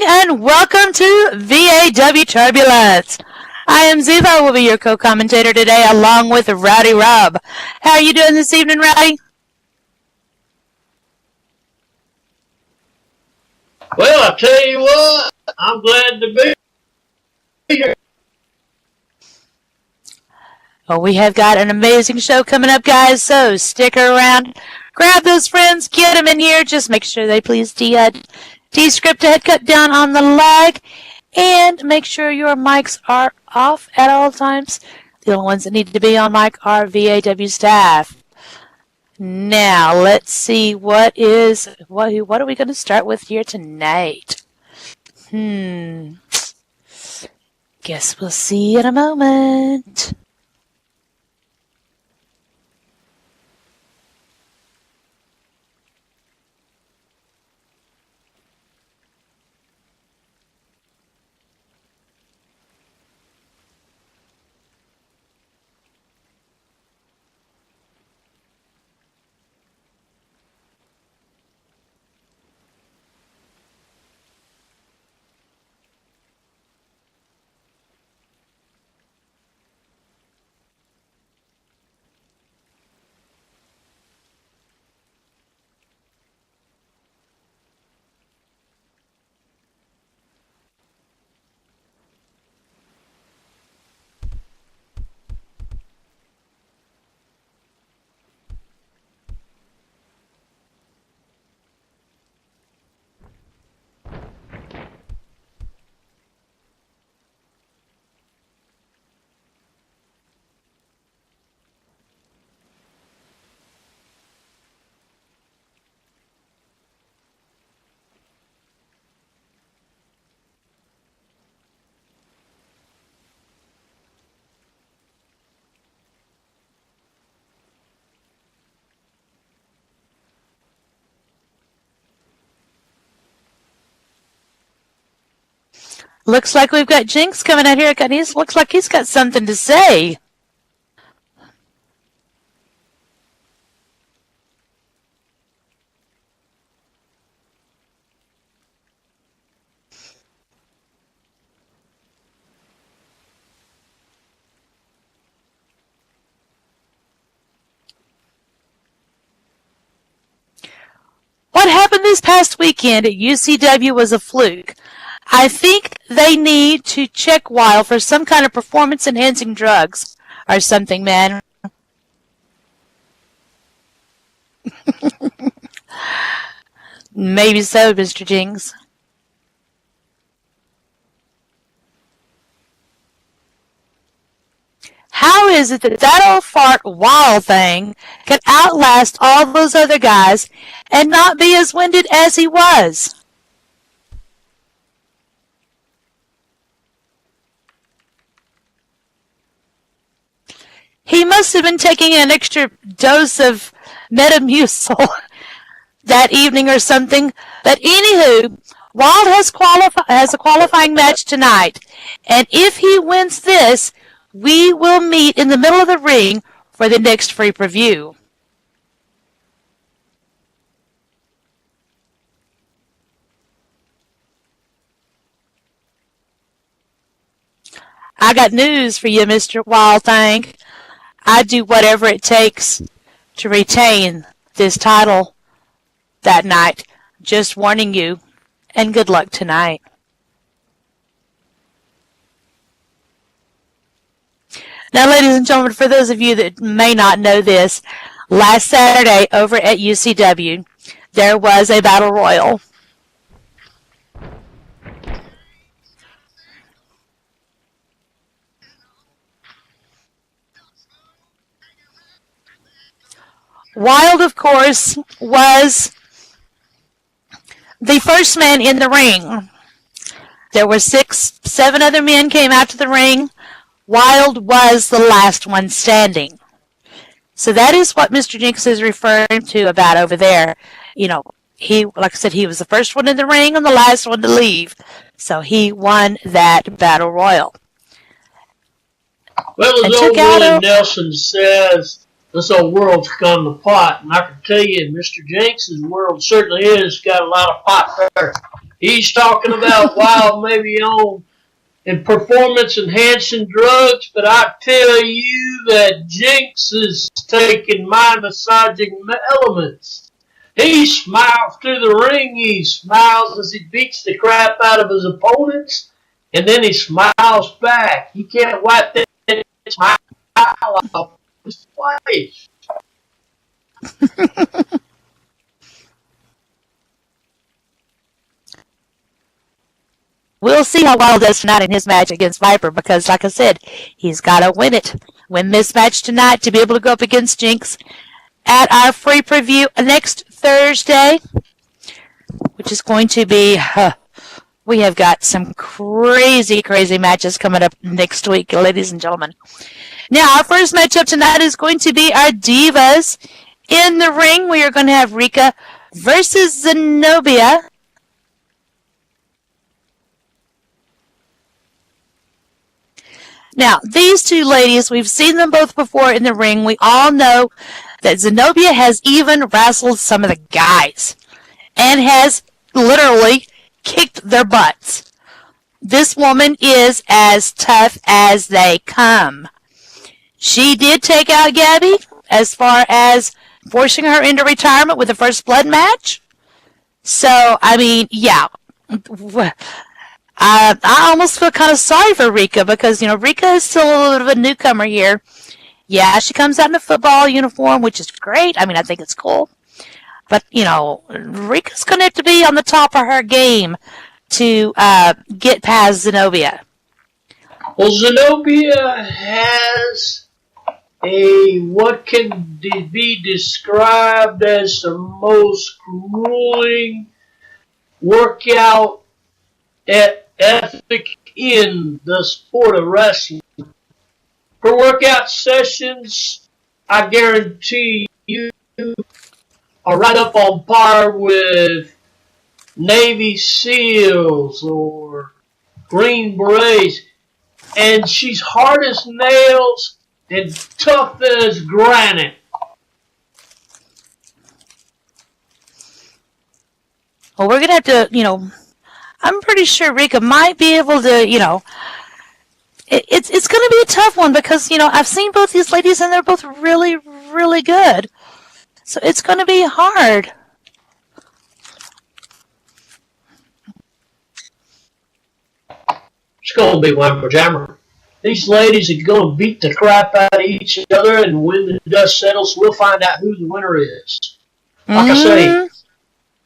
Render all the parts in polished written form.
and welcome to VAW Turbulence. I am Ziva, will be your co-commentator today, along with Rowdy Rob. How are you doing this evening, Rowdy? Well, I tell you what, I'm glad to be here. Well, we have got an amazing show coming up, guys, so stick around. Grab those friends, get them in here. Just make sure they please descript a head cut down on the lag, and make sure your mics are off at all times. The only ones that need to be on mic are VAW staff. Now, let's see what are we going to start with here tonight? Guess we'll see in a moment. Looks like we've got Jinx coming out here. Looks like he's got something to say. What happened this past weekend at UCW was a fluke. I think they need to check WILD for some kind of performance-enhancing drugs or something, man. Maybe so, Mr. Jinx. How is it that old fart WILD thing can outlast all those other guys and not be as winded as he was? He must have been taking an extra dose of Metamucil that evening or something. But anywho, WILD has a qualifying match tonight. And if he wins this, we will meet in the middle of the ring for the next free preview. I got news for you, Mr. WILD Thing. I'd do whatever it takes to retain this title that night. Just warning you, and good luck tonight. Now, ladies and gentlemen, for those of you that may not know this, last Saturday over at UCW, there was a battle royal. WILD, of course, was the first man in the ring. There were 7 other men came out to the ring. WILD was the last one standing. So that is what Mr. Jinx is referring to about over there. You know, like I said, he was the first one in the ring and the last one to leave. So he won that battle royal. Well, as old Willie Nelson says, this old world's come to pot, and I can tell you, Mr. Jinx's world certainly is got a lot of pot there. He's talking about while maybe on and performance enhancing drugs, but I tell you that Jinx is taking mind massaging elements. He smiles through the ring. He smiles as he beats the crap out of his opponents, and then he smiles back. He can't wipe that smile off his face. We'll see how Wild does tonight in his match against Viper because, like I said, he's got to win it. Win this match tonight to be able to go up against Jinx at our free preview next Thursday, which is going to be, we have got some crazy, crazy matches coming up next week, ladies and gentlemen. Now, our first matchup tonight is going to be our Divas. In the ring, we are going to have Rika versus Zenobia. Now, these two ladies, we've seen them both before in the ring. We all know that Zenobia has even wrestled some of the guys and has literally kicked their butts. This woman is as tough as they come. She did take out Gabby as far as forcing her into retirement with the First Blood match. So, I mean, yeah. I almost feel kind of sorry for Rika because, Rika is still a little bit of a newcomer here. Yeah, she comes out in a football uniform, which is great. I mean, I think it's cool. But, Rika's going to have to be on the top of her game to get past Zenobia. Well, Zenobia has what can be described as the most grueling workout ethic in the sport of wrestling. Her workout sessions, I guarantee you, are right up on par with Navy SEALs or Green Berets. And she's hard as nails and tough as granite. Well, we're going to have to, I'm pretty sure Rika might be able to, it's going to be a tough one because, I've seen both these ladies and they're both really, really good. So it's going to be hard. It's going to be Whammer Jammer. These ladies are going to beat the crap out of each other, and when the dust settles, we'll find out who the winner is. Like I say,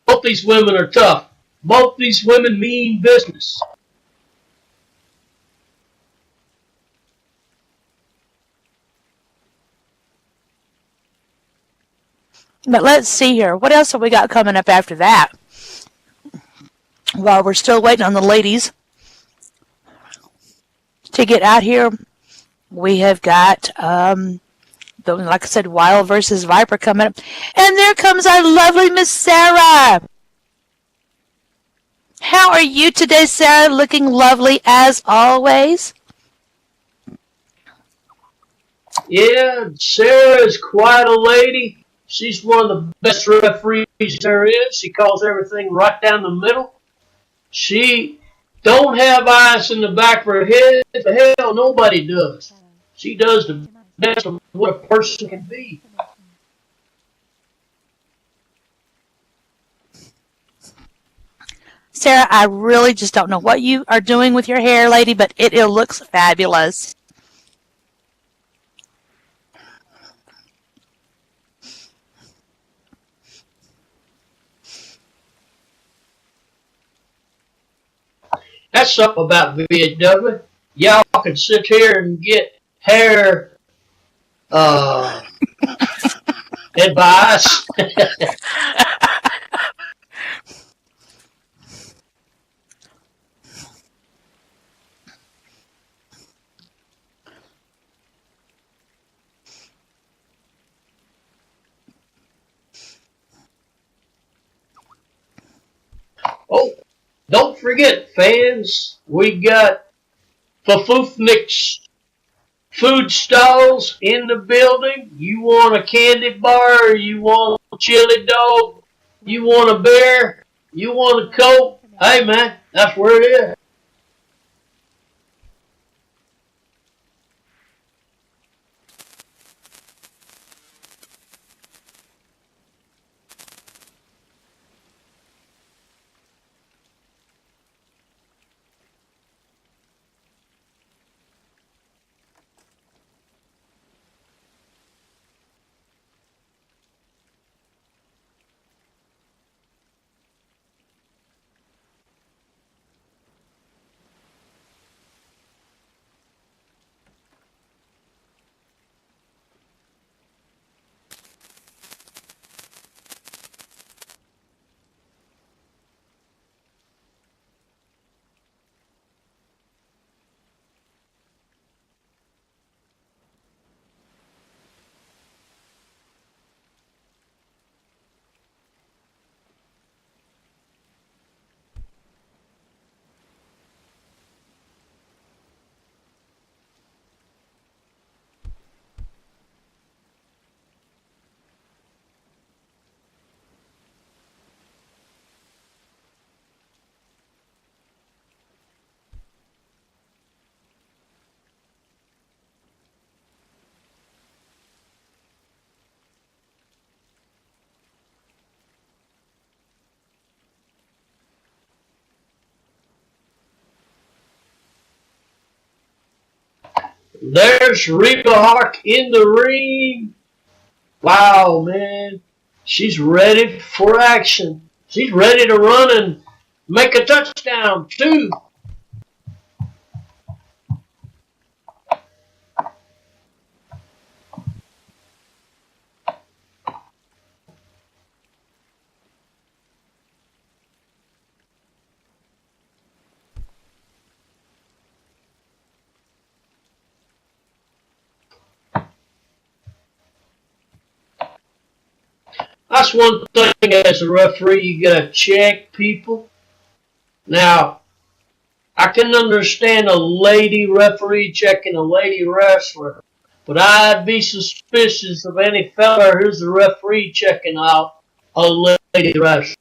both these women are tough. Both these women mean business. But let's see here. What else have we got coming up after that? While we're still waiting on the ladies to get out here, we have got, like I said, Wild versus Viper coming up. And there comes our lovely Miss Sarah. How are you today, Sarah? Looking lovely as always. Yeah, Sarah is quite a lady. She's one of the best referees there is. She calls everything right down the middle. She don't have eyes in the back of her head. The hell, nobody does. She does the best of what a person can be. Sarah, I really just don't know what you are doing with your hair, lady, but it looks fabulous. That's something about VAW. Y'all can sit here and get hair advice. Oh, don't forget, fans, we got Fafufnik's food stalls in the building. You want a candy bar, you want a chili dog, you want a beer, you want a Coke, Hey, man, that's where it is. There's Reba Hawk in the ring. Wow, man. She's ready for action. She's ready to run and make a touchdown, too. That's one thing as a referee you gotta check people. Now, I can understand a lady referee checking a lady wrestler, but I'd be suspicious of any fella who's a referee checking out a lady wrestler.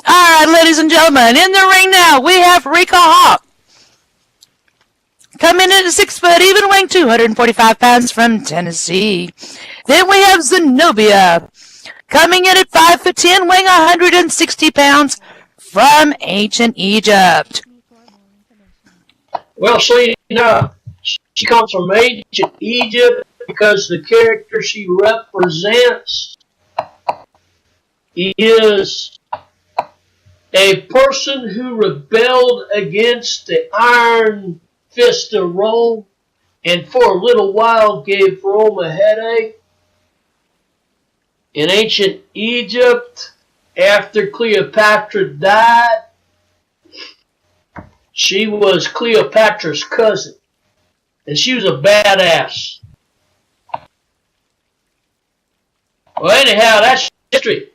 All right, ladies and gentlemen, in the ring now, we have Rika Hawk. Coming in at 6 foot, even weighing 245 pounds from Tennessee. Then we have Zenobia. Coming in at 5'10", weighing 160 pounds from ancient Egypt. Well, see, now, she comes from ancient Egypt because the character she represents is A person who rebelled against the iron fist of Rome and for a little while gave Rome a headache. In ancient Egypt, after Cleopatra died, she was Cleopatra's cousin, and she was a badass. Well, anyhow, that's history.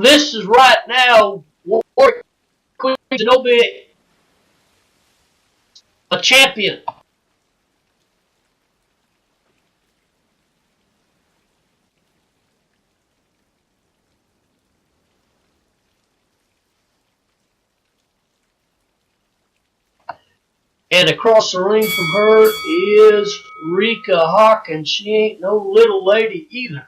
This is right now Queen Zenobia, a champion. And across the ring from her is Rika Hawk, and she ain't no little lady either.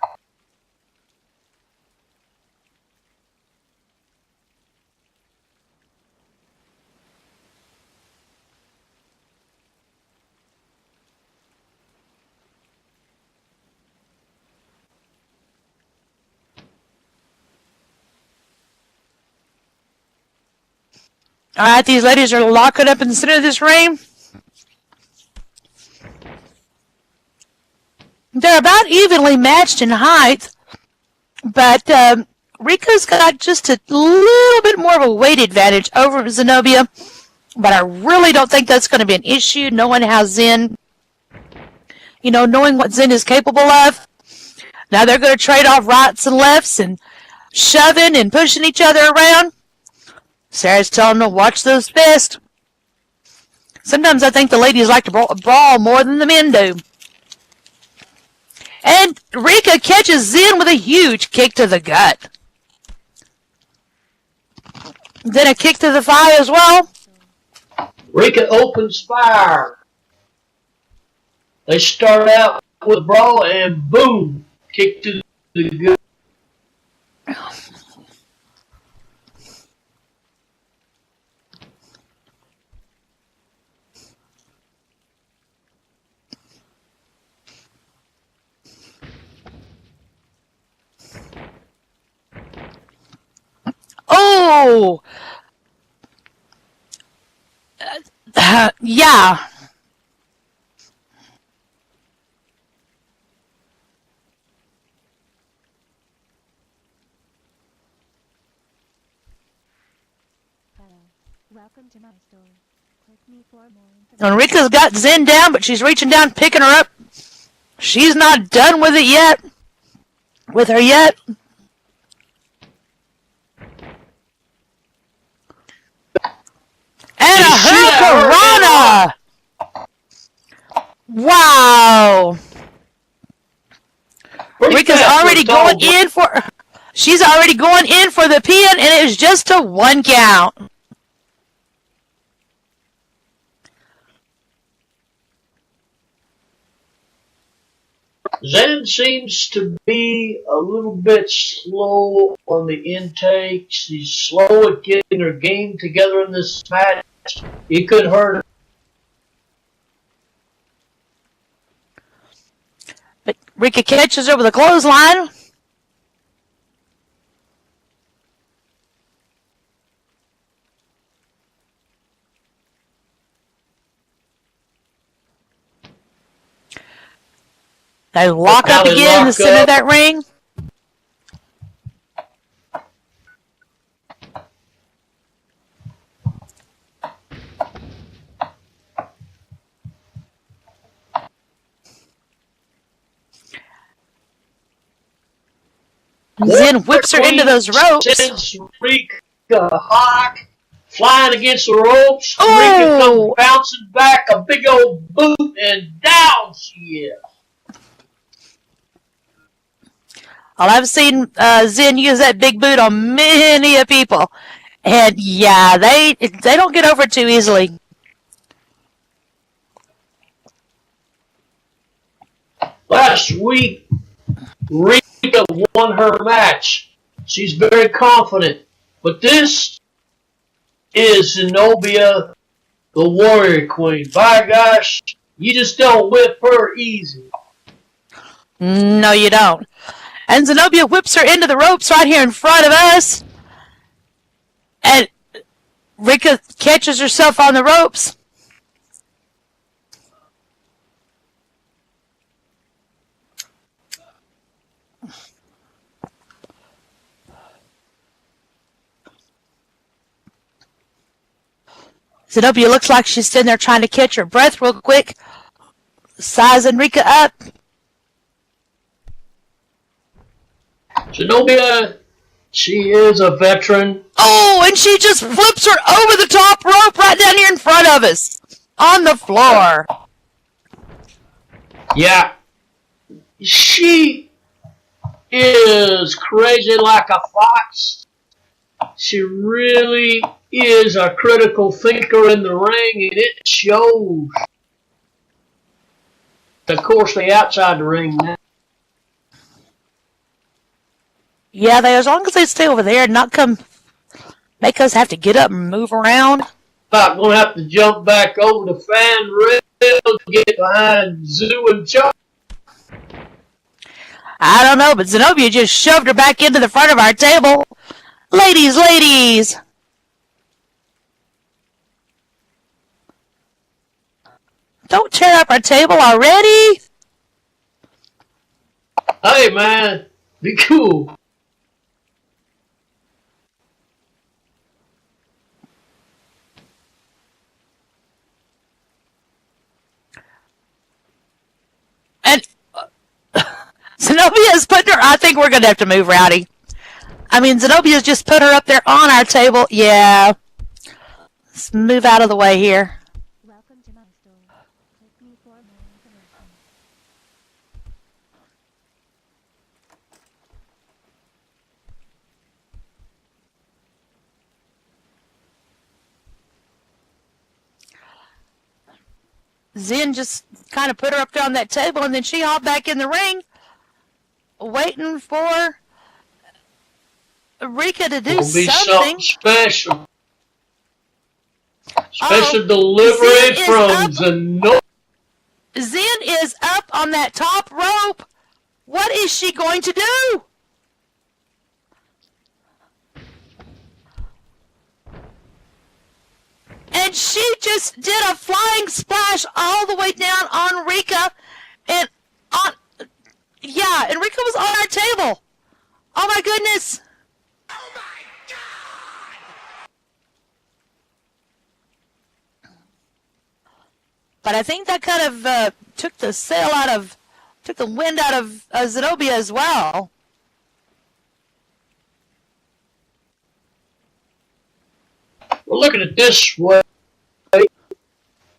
All right, these ladies are locking up in the center of this ring. They're about evenly matched in height, but Rika's got just a little bit more of a weight advantage over Zenobia, but I really don't think that's going to be an issue, knowing how Zen, knowing what Zen is capable of. Now they're going to trade off rights and lefts and shoving and pushing each other around. Sarah's telling them to watch those fists. Sometimes I think the ladies like to brawl more than the men do. And Rika catches Zen with a huge kick to the gut. Then a kick to the thigh as well. Rika opens fire. They start out with a brawl and boom, kick to the gut. Oh! Yeah. Welcome to my store. Click me for more information. And Rika's got Zen down, but she's reaching down, picking her up. She's not done with it yet. With her yet. And a hurricanrana! Wow! Rika's already going in for... She's already going in for the pin, and it was just a 1 count. Zen seems to be a little bit slow on the intake. She's slow at getting her game together in this match. It could hurt her. But Rika catches her with a clothesline. They lock up again in the center of that ring. Zen whips her into those ropes. Sends Rika Hawk flying against the ropes. Oh. Rika comes bouncing back, a big old boot, and down she is. Well, I've seen Zen use that big boot on many a people. And yeah, they don't get over it too easily. Last week, Rika won her match. She's very confident. But this is Zenobia, the Warrior Queen. By gosh, you just don't whip her easy. No, you don't. And Zenobia whips her into the ropes right here in front of us. And Rika catches herself on the ropes. Zenobia looks like she's sitting there trying to catch her breath real quick, sizing Rika up. Zenobia, she is a veteran. Oh, and she just flips her over the top rope right down here in front of us on the floor. Yeah, she is crazy like a fox. She really is a critical thinker in the ring, and it shows. Of course, they outside the ring now. Yeah, as long as they stay over there and not come make us have to get up and move around. Not gonna have to jump back over the fan rail to get behind Zoo and Chuck. I don't know, but Zenobia just shoved her back into the front of our table. Ladies, ladies! Don't tear up our table already! Hey, man, be cool. And Zenobia's putting her... I think we're going to have to move, Rowdy. I mean, Zenobia's just put her up there on our table. Yeah. Let's move out of the way here. Welcome to my store. Click me for more information. Zen just kind of put her up there on that table, and then she hopped back in the ring, waiting for Rika to do It'll be something. special. Special delivery from Zenobia. Zen is up on that top rope. What is she going to do? And she just did a flying splash all the way down on Rika. And Rika was on our table. Oh my goodness. Oh my God! But I think that kind of took the wind out of Zenobia as well. Well, look at it this way.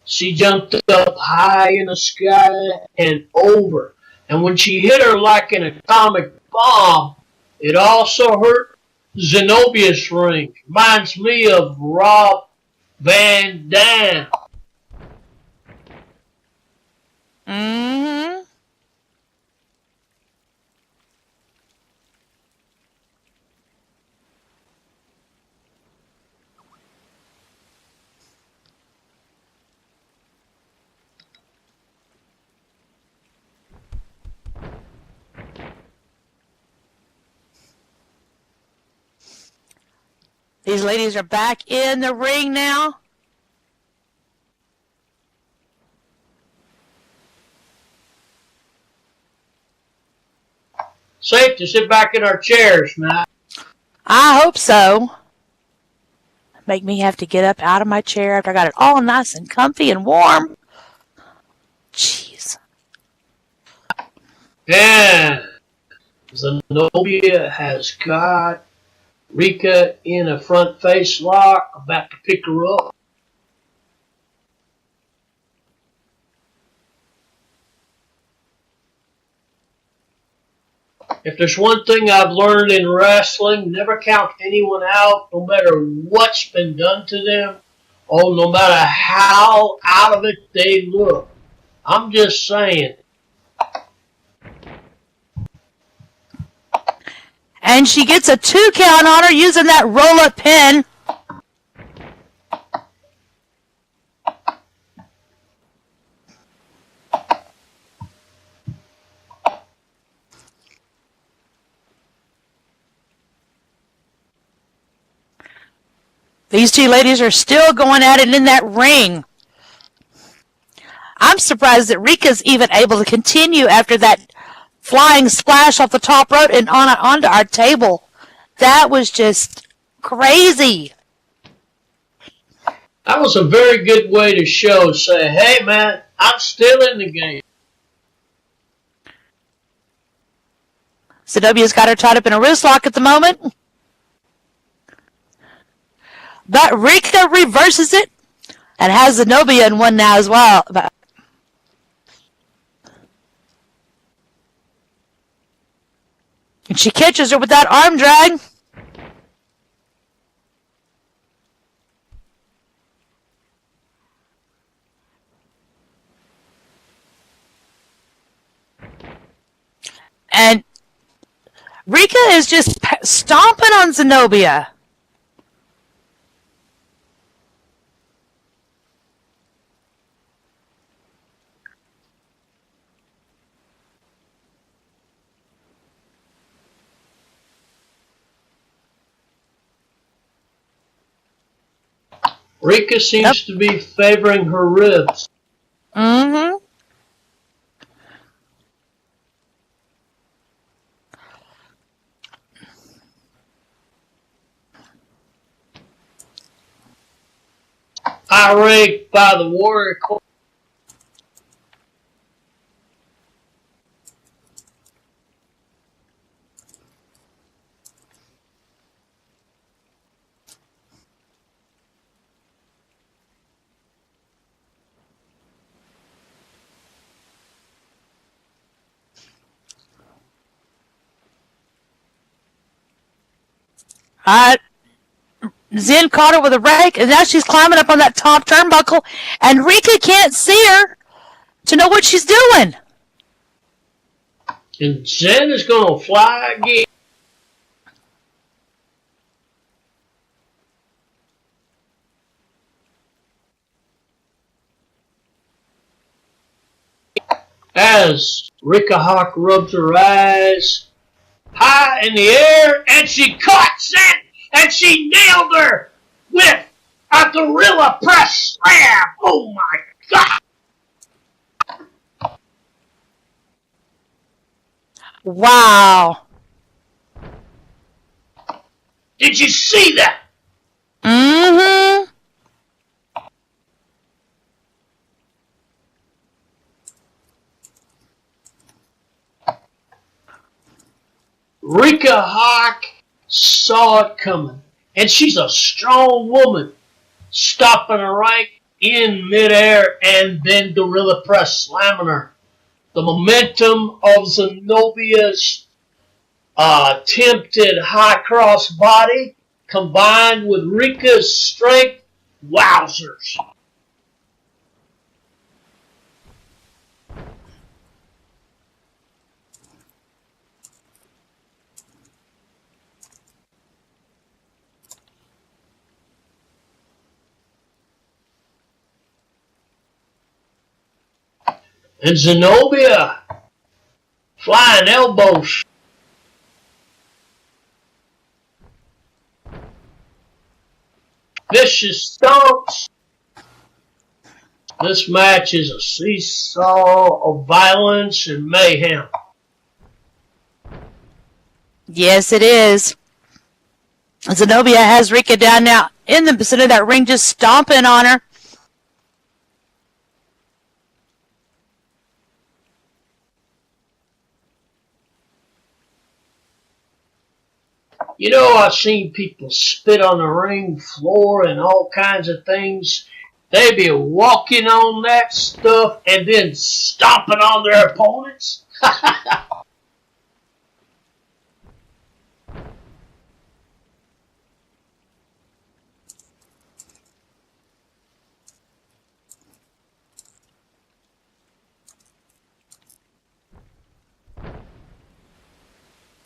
She jumped up high in the sky and over. And when she hit her like an atomic bomb, it also hurt Zenobia's ring. Reminds me of Rob Van Dam. Mm-hmm. These ladies are back in the ring now. Safe to sit back in our chairs now. I hope so. Make me have to get up out of my chair after I got it all nice and comfy and warm. Jeez. And Zenobia has got Rika in a front face lock, about to pick her up. If there's one thing I've learned in wrestling, never count anyone out, no matter what's been done to them, or no matter how out of it they look. I'm just saying. And she gets a 2 count on her using that roll-up pin. These two ladies are still going at it in that ring. I'm surprised that Rika's even able to continue after that flying splash off the top rope and onto our table. That was just crazy. That was a very good way to say, hey man, I'm still in the game. Zenobia's got her tied up in a wrist lock at the moment. But Rika reverses it and has Zenobia in one now as well. And she catches her with that arm drag. And Rika is just stomping on Zenobia. Rika seems to be favoring her ribs. Mm-hmm. Irate by the Warrior. Zen caught her with a rake, and now she's climbing up on that top turnbuckle, and Rika can't see her to know what she's doing. And Zen is going to fly again. As Rika Hawk rubs her eyes high in the air, and she caught Zen, and she nailed her with a gorilla press slam. Oh my God! Wow. Did you see that? Mm-hmm. Rika Hawk saw it coming, and she's a strong woman, stopping her right in midair and then gorilla press slamming her. The momentum of Zenobia's attempted high cross body combined with Rika's strength, wowzers. And Zenobia flying elbows. Vicious stomps. This match is a seesaw of violence and mayhem. Yes, it is. Zenobia has Rika down now in the center of that ring, just stomping on her. You know, I've seen people spit on the ring floor and all kinds of things. They be walking on that stuff and then stomping on their opponents.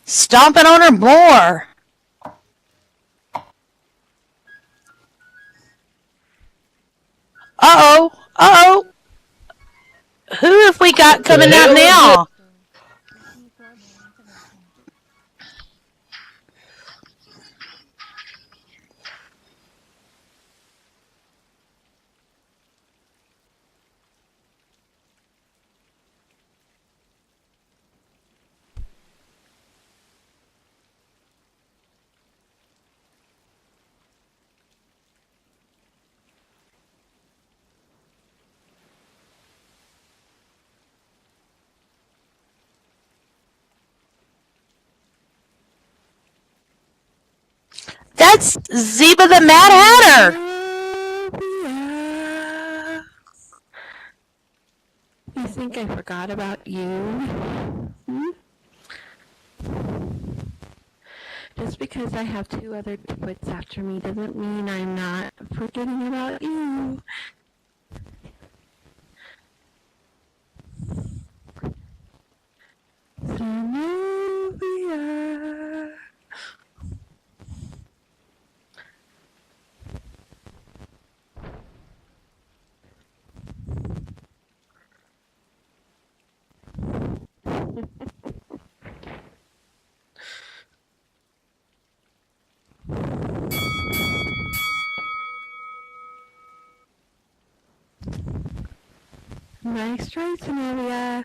Stomping on her more. Uh-oh. Uh-oh. Who have we got coming out now? It's Zeba the Mad Hatter. Zenobia. You think I forgot about you? Hmm? Just because I have 2 other twits after me doesn't mean I'm not forgetting about you. Zenobia. Nice try, Zenobia.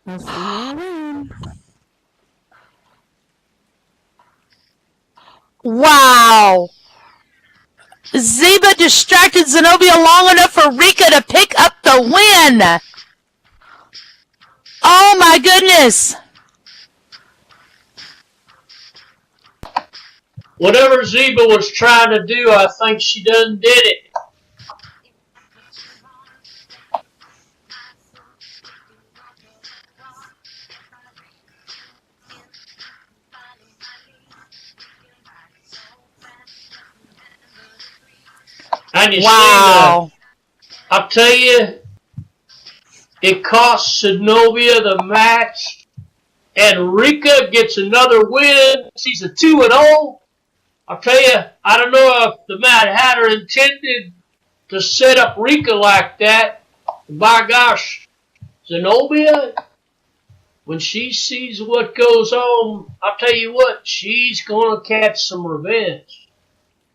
I'll see you around. Wow. Zeba distracted Zenobia long enough for Rika to pick up the win. Oh my goodness. Whatever Zeba was trying to do, I think she done did it. And you Wow. I'll tell you, it cost Zenobia the match, and Rika gets another win. She's a 2-0. I'll tell you, I don't know if the Mad Hatter intended to set up Rika like that. By gosh, Zenobia, when she sees what goes on, I'll tell you what, she's going to catch some revenge.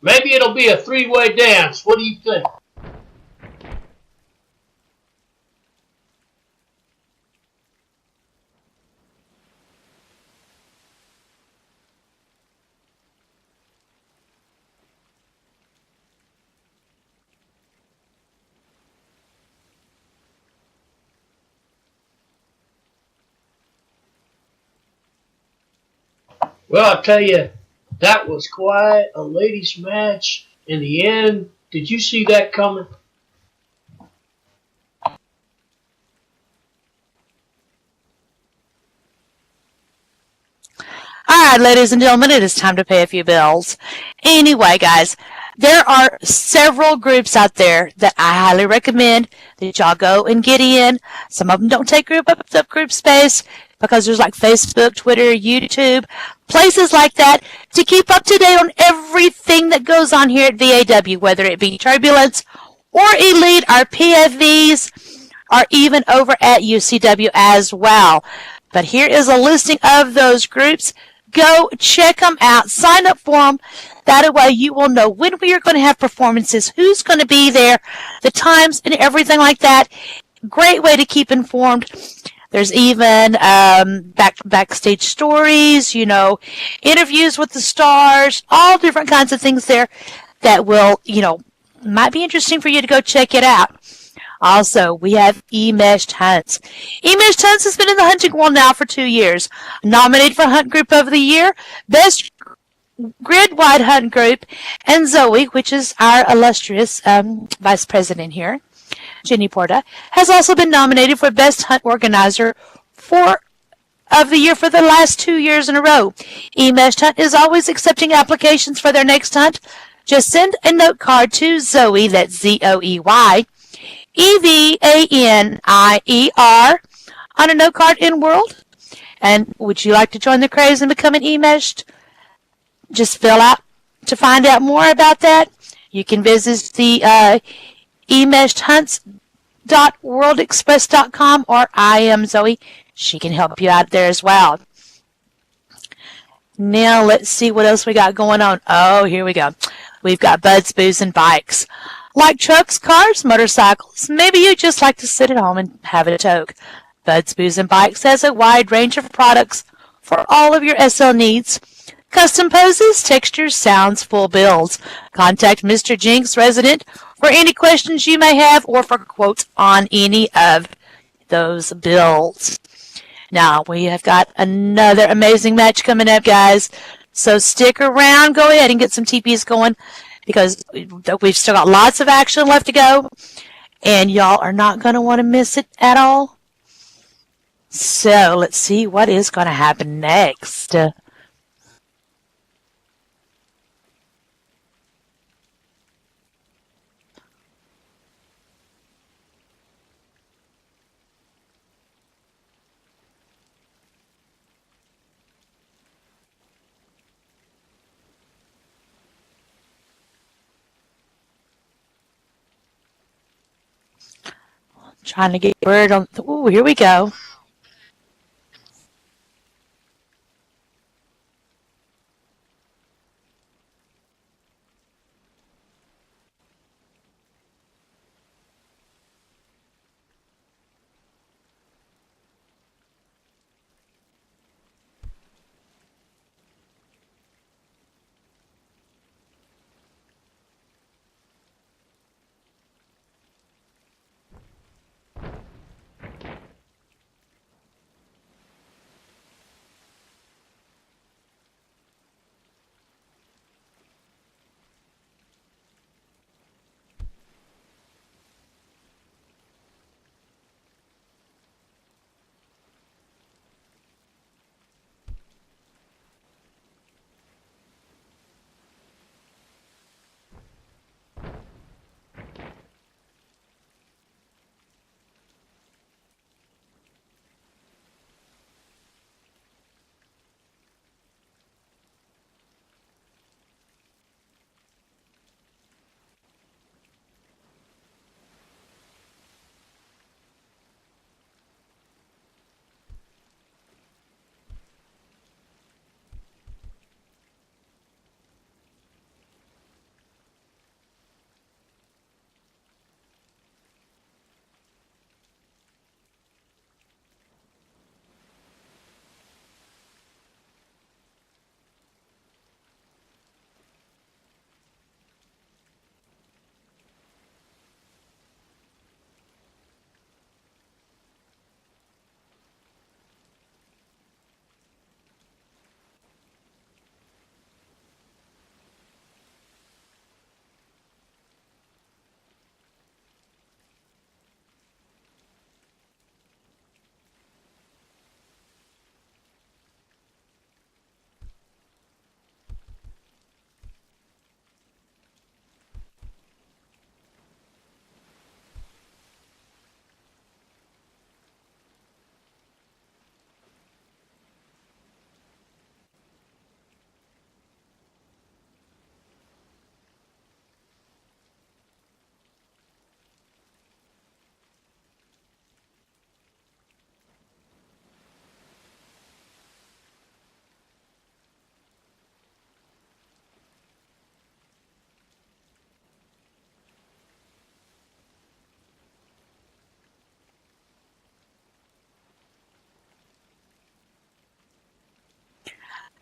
Maybe it'll be a 3-way dance. What do you think? Well, I'll tell you, that was quite a ladies' match. In the end, did you see that coming? All right, ladies and gentlemen, it is time to pay a few bills. Anyway, guys, there are several groups out there that I highly recommend that y'all go and get in. Some of them don't take up group space because there's like Facebook, Twitter, YouTube, places like that to keep up to date on everything that goes on here at VAW, whether it be Turbulence or Elite, our PFVs, or even over at UCW as well. But here is a listing of those groups. Go check them out. Sign up for them. That way you will know when we are going to have performances, who's going to be there, the times, and everything like that. Great way to keep informed. There's even backstage stories, interviews with the stars, all different kinds of things there that will, might be interesting for you to go check it out. Also, we have E-Meshed Hunts. E-Meshed Hunts has been in the hunting world now for 2 years. Nominated for Hunt Group of the Year, Best Grid-Wide Hunt Group, and Zoe, which is our illustrious Vice President here, Jenny Porta, has also been nominated for Best Hunt Organizer of the Year for the last 2 years in a row. E-Meshed Hunt is always accepting applications for their next hunt. Just send a note card to Zoe, that's ZOEY, EVANIER, on a note card in World. And would you like to join the craze and become an E-Meshed? Just fill out to find out more about that. You can visit the emeshedhunts.worldexpress.com, or I am Zoe. She can help you out there as well. Now let's see what else we got going on. Oh, here we go. We've got Buds, Booze, and Bikes. Like trucks, cars, motorcycles, maybe you just like to sit at home and have a toke. Buds, Booze, and Bikes has a wide range of products for all of your SL needs. Custom poses, textures, sounds, full builds. Contact Mr. Jinx, resident, for any questions you may have or for quotes on any of those builds. Now, we have got another amazing match coming up, guys. So stick around. Go ahead and get some TPs going because we've still got lots of action left to go. And y'all are not going to want to miss it at all. So let's see what is going to happen next. Trying to get word on. Ooh, here we go.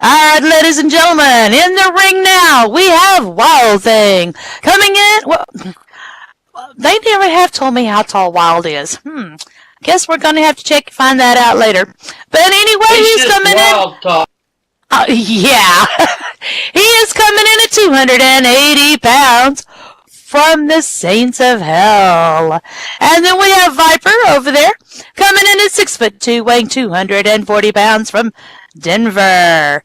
All right, ladies and gentlemen, in the ring now, we have Wild Thing coming in. Well, they never have told me how tall Wild is. Guess we're going to have to check and find that out later. But anyway, he's coming wild in. Talk. Yeah. He is coming in at 280 pounds from the Saints of Hell. And then we have Viper over there coming in at 6'2", weighing 240 pounds from Denver.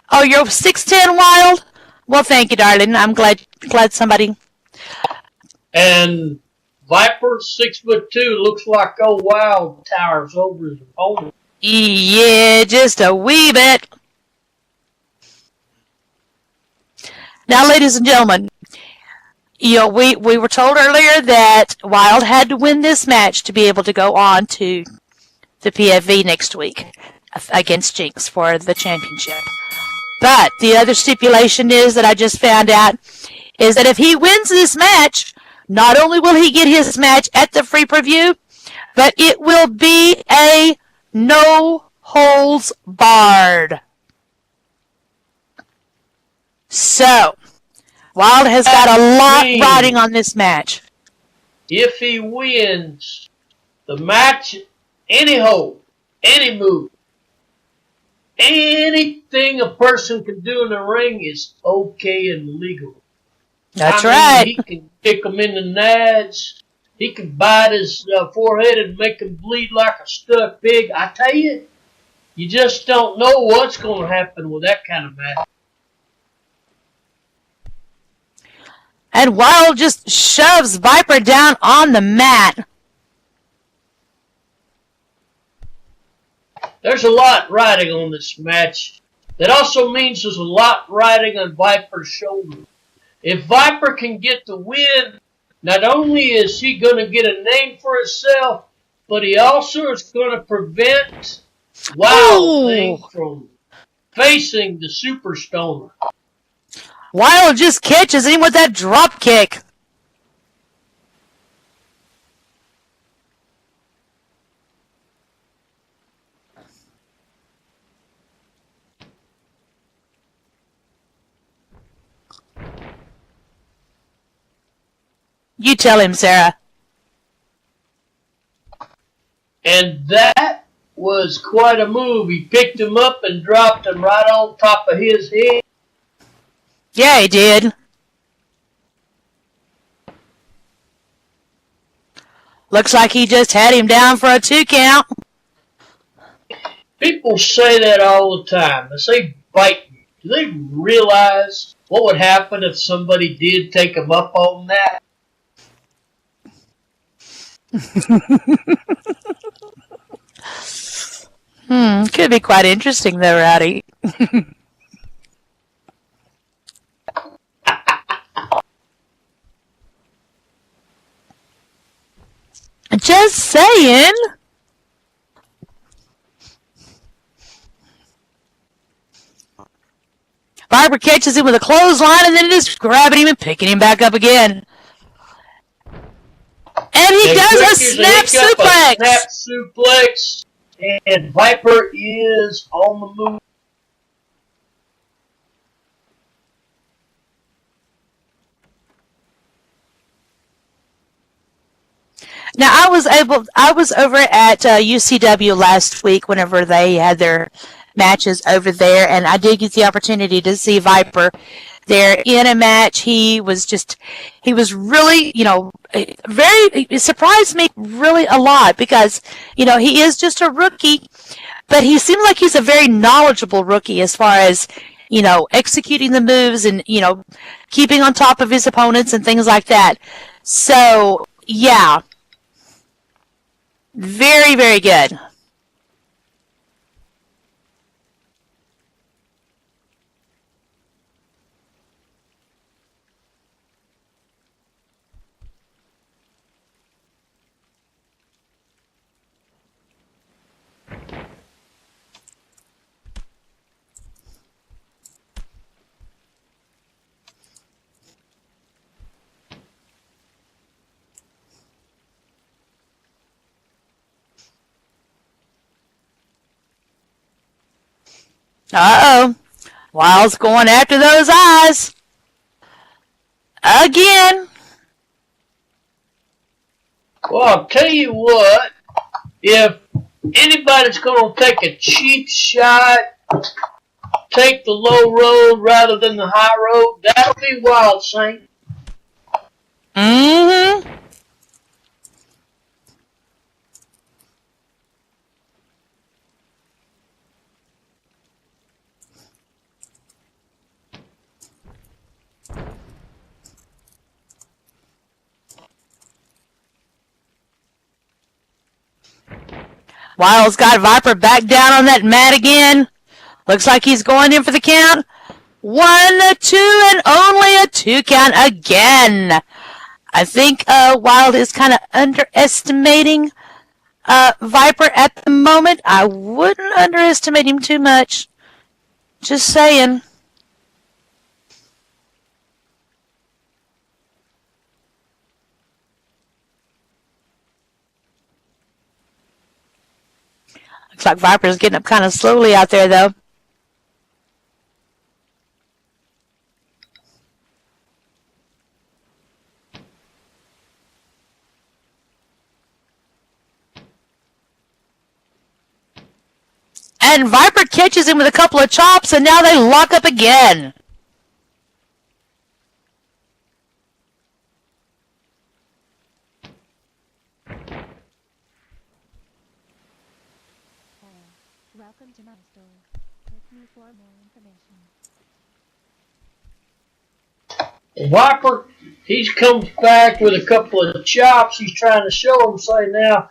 Oh, you're 6'10", Wild? Well, thank you, darling. I'm glad somebody. And Viper 6'2" looks like old Wild towers over his opponent. Yeah, just a wee bit. Now, ladies and gentlemen, we were told earlier that Wild had to win this match to be able to go on to the PFV next week against Jinx for the championship. But the other stipulation is that I just found out is that if he wins this match, not only will he get his match at the free preview, but it will be a no holds barred. So, Wild has got a lot riding on this match. If he wins the match, any hold, any move, anything a person can do in the ring is okay and legal. That's I right. mean, he can kick him in the nads. He can bite his forehead and make him bleed like a stuck pig. I tell you, you just don't know what's going to happen with that kind of match. And Wild just shoves Viper down on the mat. There's a lot riding on this match. That also means there's a lot riding on Viper's shoulders. If Viper can get the win, not only is he going to get a name for himself, but he also is going to prevent Wild Thing from facing the Super Stoner. Wild just catches him with that drop kick. You tell him, Sarah. And that was quite a move. He picked him up and dropped him right on top of his head. Yeah, he did. Looks like he just had him down for a 2 count. People say that all the time. They say bite me. Do they realize what would happen if somebody did take them up on that? Could be quite interesting though, Rowdy. Just saying. Viper catches him with a clothesline and then just grabbing him and picking him back up again. And he does a snap suplex. Snap suplex. And Viper is on the move. Now I was over at UCW last week whenever they had their matches over there, and I did get the opportunity to see Viper there in a match. He was really, it surprised me really a lot because, he is just a rookie, but he seems like he's a very knowledgeable rookie as far as, executing the moves and, keeping on top of his opponents and things like that. So, yeah. Very, very good. Uh-oh. Wild's going after those eyes. Again. Well, I'll tell you what. If anybody's going to take a cheap shot, take the low road rather than the high road, that'll be Wild Saint. Mm-hmm. Wild's got Viper back down on that mat again. Looks like he's going in for the count. 1, 2, and only a 2 count again. I think Wild is kind of underestimating Viper at the moment. I wouldn't underestimate him too much. Just saying. Looks like Viper's getting up kind of slowly out there, though. And Viper catches him with a couple of chops, and now they lock up again. Welcome to my store. Click me for more information. Viper, he comes back with a couple of chops. He's trying to show him, say, now,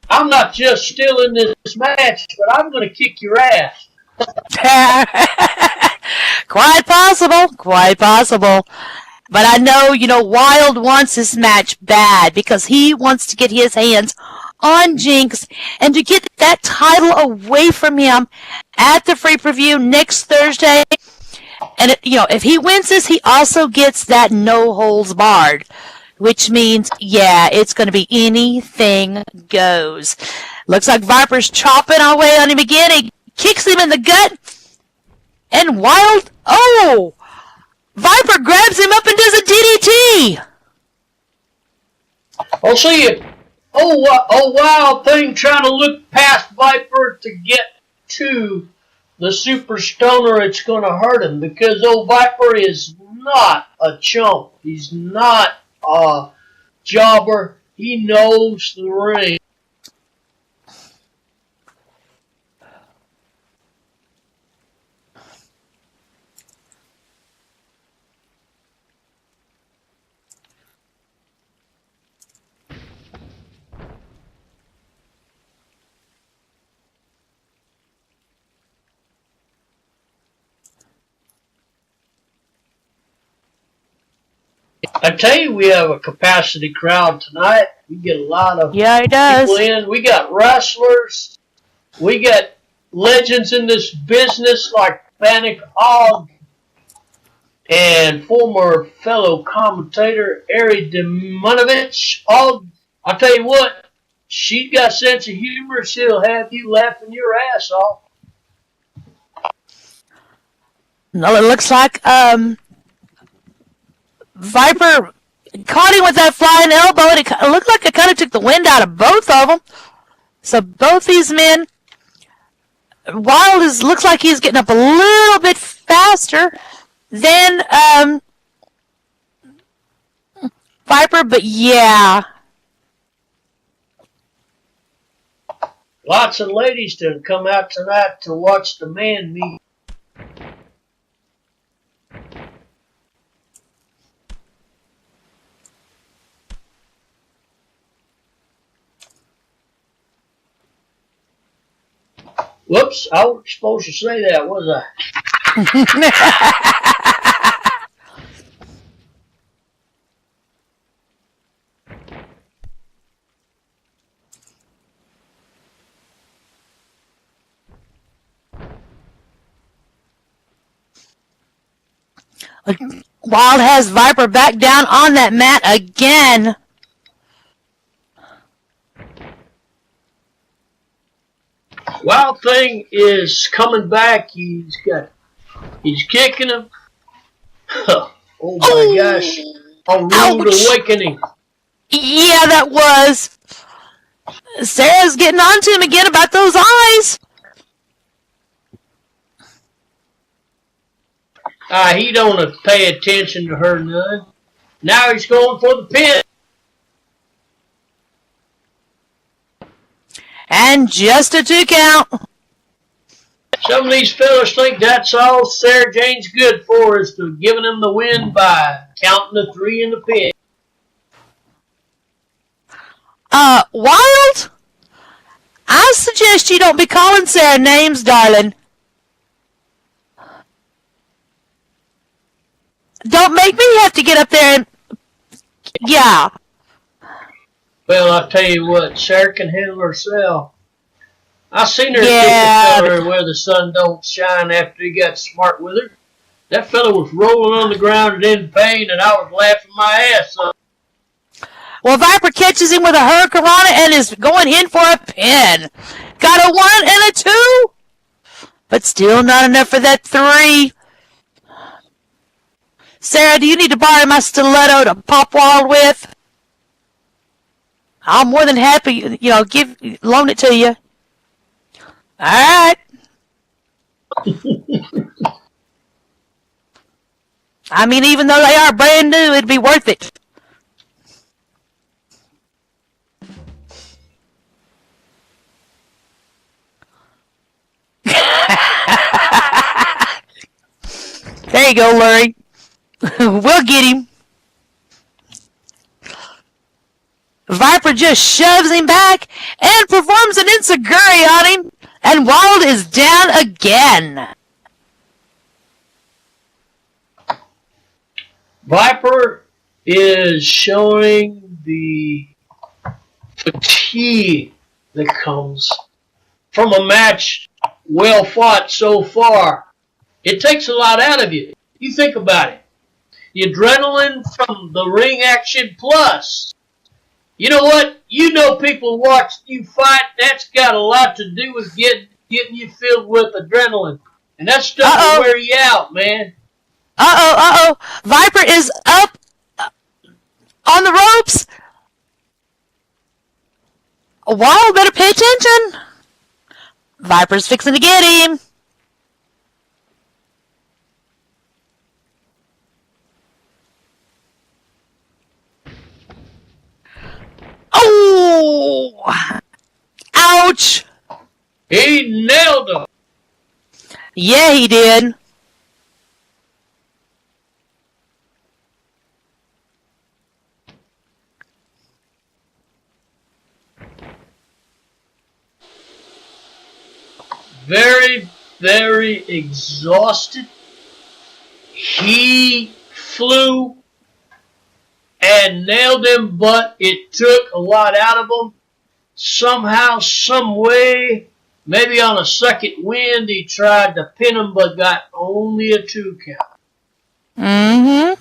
I'm not just still in this match, but I'm going to kick your ass. Quite possible. Quite possible. But I know, Wild wants this match bad because he wants to get his hands on Jinx and to get that title away from him at the free preview next Thursday. And, if he wins this, he also gets that no holds barred, which means, yeah, it's going to be anything goes. Looks like Viper's chopping away on him again. He kicks him in the gut. And Wild, Viper grabs him up and does a DDT. I'll see you. Wild thing trying to look past Viper to get to the Super Stoner. It's going to hurt him because old Viper is not a chump. He's not a jobber. He knows the ring. I tell you, we have a capacity crowd tonight. We get a lot of people in. We got wrestlers. We got legends in this business like Panic Hog and former fellow commentator Ari Demonovich. I'll tell you what, she's got a sense of humor. She'll have you laughing your ass off. No, it looks like Viper caught him with that flying elbow, and it looked like it kind of took the wind out of both of them. So both these men, Wild looks like he's getting up a little bit faster than Viper, but yeah. Lots of ladies to come out tonight to watch the man meet. Whoops, I wasn't supposed to say that, was I? Wild has Viper back down on that mat again. Wild Thing is coming back. He's kicking him. Oh my gosh. A rude awakening. Yeah, that was. Sarah's getting on to him again about those eyes. He don't pay attention to her none. Now he's going for the pin. And just a 2 count. Some of these fellas think that's all Sarah Jane's good for, is to giving them the win by counting the 3 in the pin. Wild? I suggest you don't be calling Sarah names, darling. Don't make me have to get up there and... Yeah. Well, I tell you what, Sarah can handle herself. I seen her kick a fella where the sun don't shine after he got smart with her. That fella was rolling on the ground and in pain, and I was laughing my ass off. Well, Viper catches him with a hurricanrana and is going in for a pin. Got a 1 and a 2, but still not enough for that 3. Sarah, do you need to borrow my stiletto to pop Wild with? I'm more than happy, loan it to you. All right. I mean, even though they are brand new, it'd be worth it. There you go, Larry. We'll get him. Viper just shoves him back and performs an enziguri on him, and Wild is down again. Viper is showing the fatigue that comes from a match well fought so far. It takes a lot out of you. You think about it. The adrenaline from the ring action plus. You know what? You know people watch you fight. That's got a lot to do with getting you filled with adrenaline. And that stuff will wear you out, man. Viper is up on the ropes. Wild better pay attention. Viper's fixing to get him. Oh! Ouch! He nailed him. Yeah, he did. Very, very exhausted. He flew and nailed him, but it took a lot out of him. Somehow, some way, maybe on a second wind, he tried to pin him, but got only a 2 count. Mm-hmm.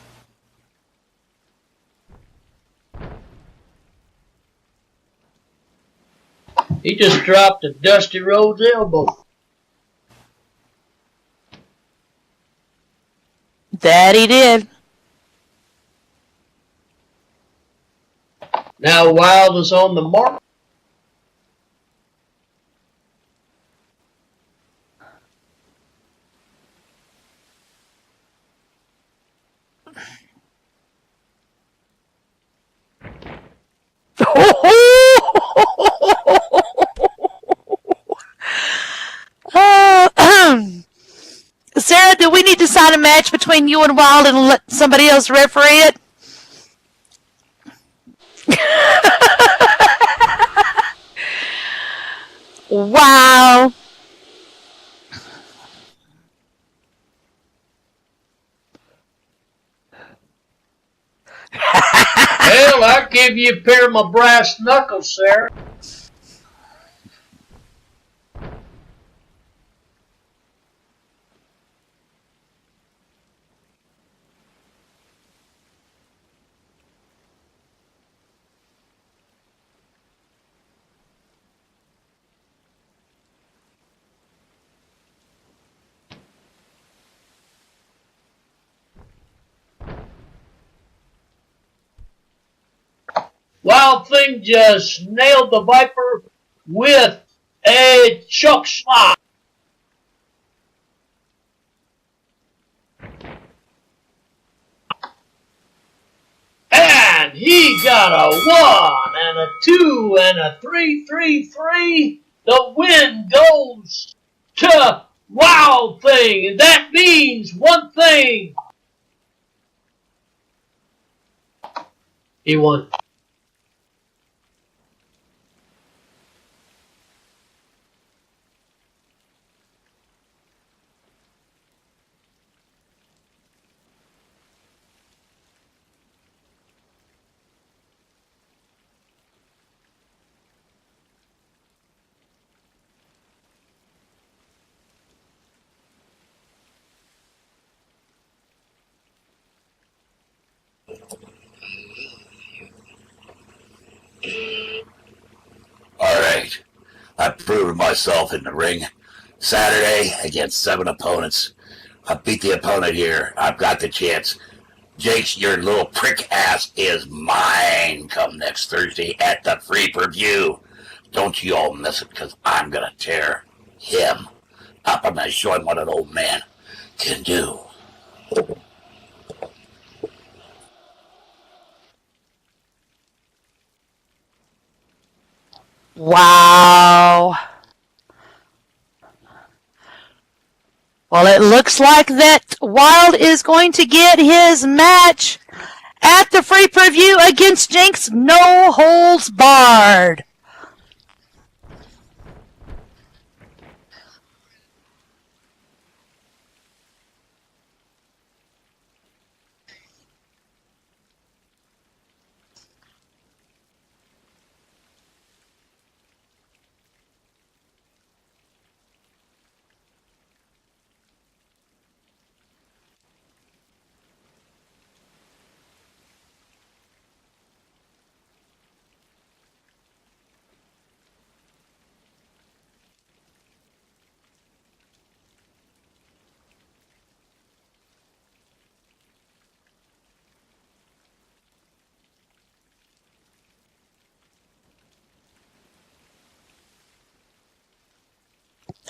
He just dropped a Dusty Rhodes elbow. That he did. Now Wild is on the mark. Sarah, do we need to sign a match between you and Wild and let somebody else referee it? Wow. Hell, I'll give you a pair of my brass knuckles, Sarah. Wild Thing just nailed the Viper with a choke slot. And he got a 1 and a 2 and a 3-3-3. The win goes to Wild Thing. And that means one thing. He won. Alright, I proved myself in the ring. Saturday against 7 opponents. I beat the opponent here. I've got the chance. Jake's, your little prick ass is mine come next Thursday at the free per view. Don't you all miss it, because I'm going to tear him I'm going to show him what an old man can do. Wow. Well, it looks like that Wild is going to get his match at the free preview against Jinx, no holds barred.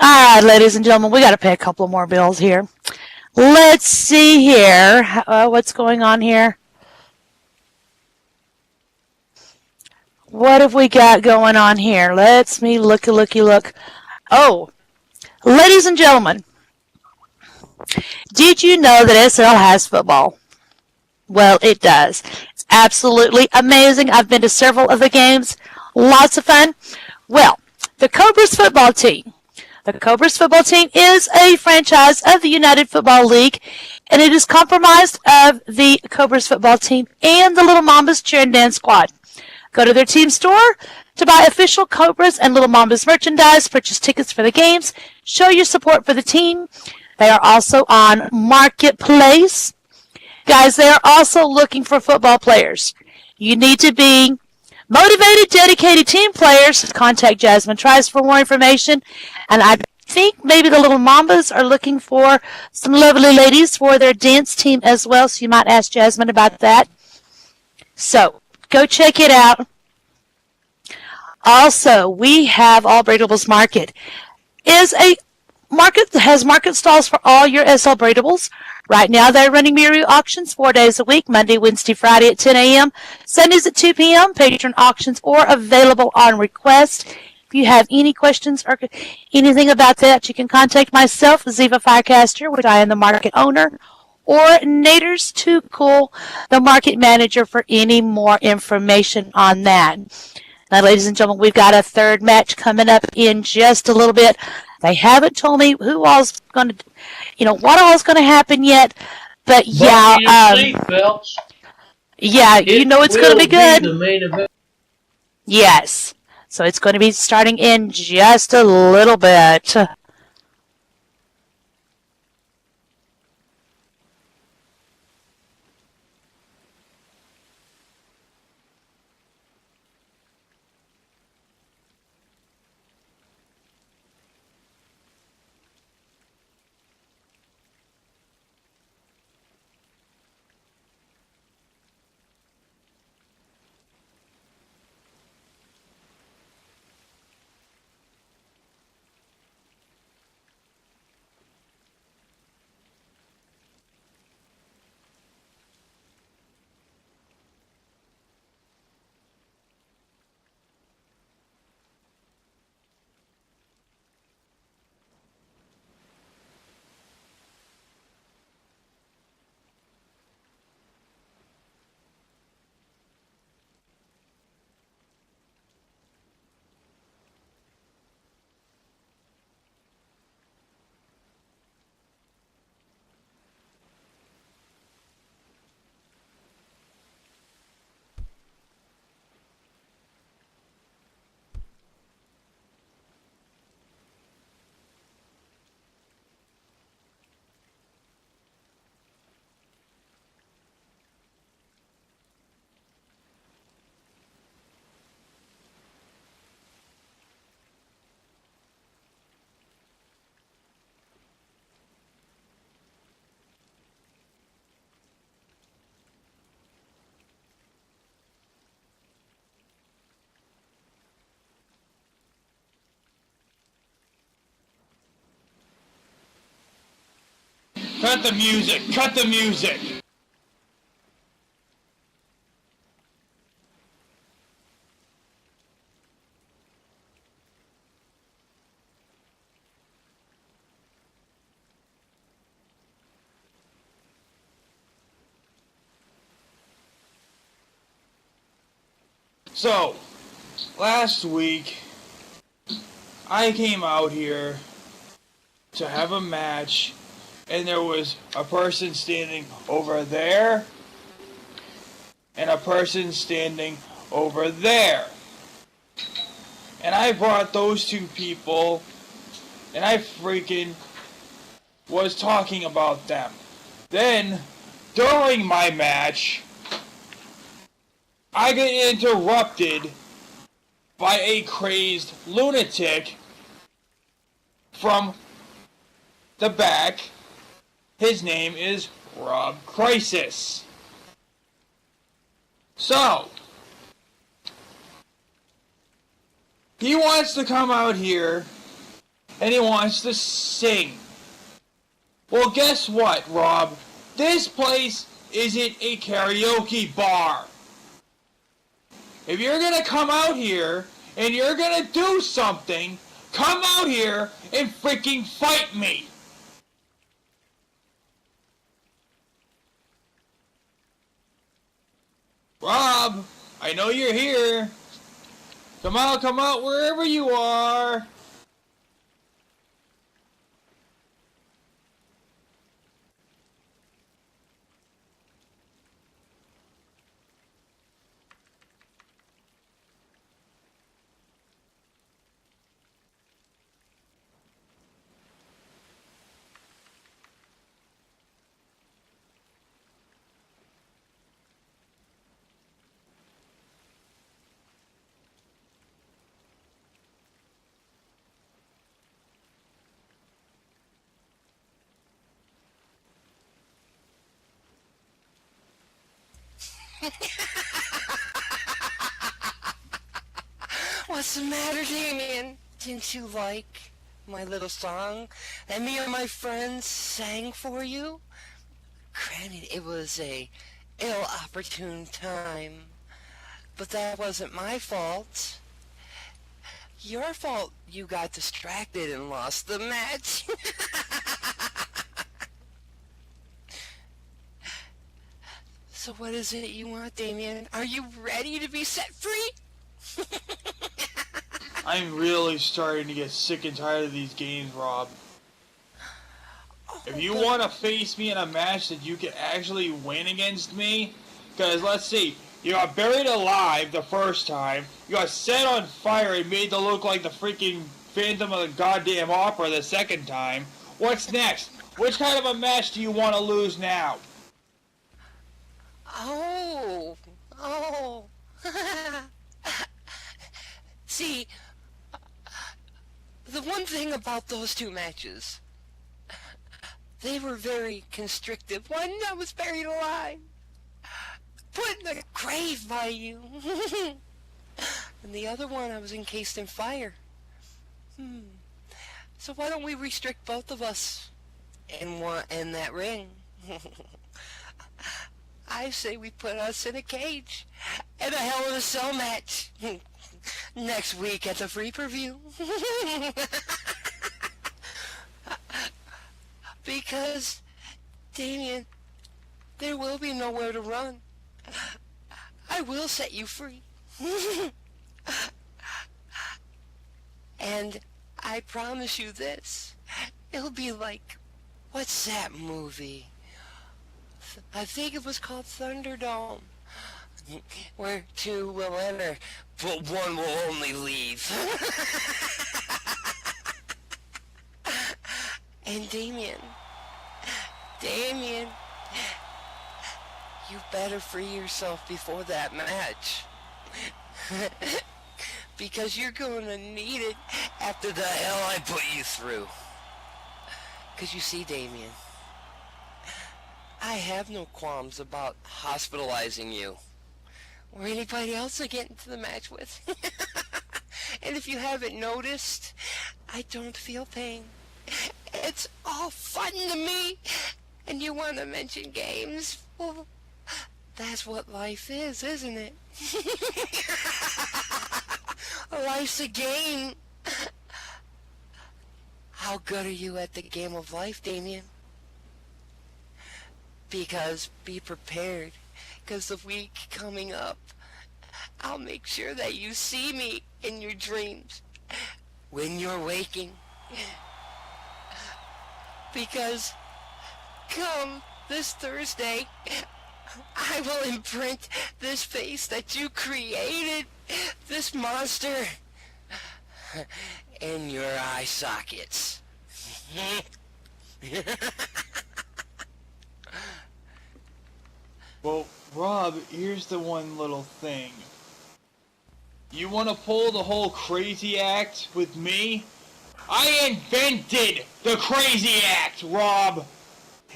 All right, ladies and gentlemen, we got to pay a couple more bills here. Let's see here. What's going on here? What have we got going on here? Let's me look. Oh, ladies and gentlemen, did you know that SL has football? Well, it does. It's absolutely amazing. I've been to several of the games. Lots of fun. Well, the Cobras football team. The Cobras football team is a franchise of the United Football League, and it is comprised of the Cobras football team and the Little Mambas cheer and dance squad. Go to their team store to buy official Cobras and Little Mambas merchandise, purchase tickets for the games, show your support for the team. They are also on Marketplace. Guys, they are also looking for football players. You need to be motivated, dedicated team players. Contact Jasmine Trice for more information. And I think maybe the Little Mambas are looking for some lovely ladies for their dance team as well. So you might ask Jasmine about that. So go check it out. Also, we have All Braidables Market. Is a market that has market stalls for all your SL braidables. Right now, they're running Miru auctions 4 days a week, Monday, Wednesday, Friday at 10 a.m., Sundays at 2 p.m., patron auctions, or available on request. If you have any questions or anything about that, you can contact myself, Ziva Firecaster, which I am the market owner, or Naders Too Cool, the market manager, for any more information on that. Now, ladies and gentlemen, we've got a third match coming up in just a little bit. They haven't told me who all's going to, what all's going to happen yet. But yeah, seatbelts. Yeah, it's going to be good. The main event. Yes. So it's going to be starting in just a little bit. Cut the music! Cut the music! So, last week, I came out here to have a match, and there was a person standing over there, and a person standing over there. And I brought those two people, and I freaking was talking about them. Then, during my match, I get interrupted by a crazed lunatic from the back. His name is Rob Crisis. So, he wants to come out here and he wants to sing. Well, guess what, Rob? This place isn't a karaoke bar. If you're gonna come out here and you're gonna do something, come out here and freaking fight me. Rob, I know you're here. Come out wherever you are. What's the matter, Damien? Didn't you like my little song that me and my friends sang for you? Granted, it was a ill-opportune time, but that wasn't my fault. Your fault you got distracted and lost the match. So what is it you want, Damien? Are you ready to be set free? I'm really starting to get sick and tired of these games, Rob. If you want to face me in a match that you can actually win against me, because let's see, you got buried alive the first time, you got set on fire and made to look like the freaking Phantom of the goddamn Opera the second time, what's next? Which kind of a match do you want to lose now? Oh. See, the one thing about those two matches, they were very constrictive. One, I was buried alive, put in the grave by you. And the other one, I was encased in fire. So why don't we restrict both of us in that ring? I say we put us in a cage and a Hell in a Cell match next week at the free preview. Because, Damien, there will be nowhere to run. I will set you free. And I promise you this, it'll be like, what's that movie? I think it was called Thunderdome, where two will enter, but one will only leave. And Damien, you better free yourself before that match. Because you're going to need it after the hell I put you through. Because you see, Damien, I have no qualms about hospitalizing you or anybody else I get into the match with. And if you haven't noticed, I don't feel pain. It's all fun to me. and you want to mention games? Well, that's what life is, isn't it? Life's a game. How good are you at the game of life, Damien? Because be prepared, because the week coming up, I'll make sure that you see me in your dreams when you're waking. Because come this Thursday, I will imprint this face that you created, this monster, in your eye sockets. Well, Rob, here's the one little thing. You want to pull the whole crazy act with me? I invented the crazy act, Rob!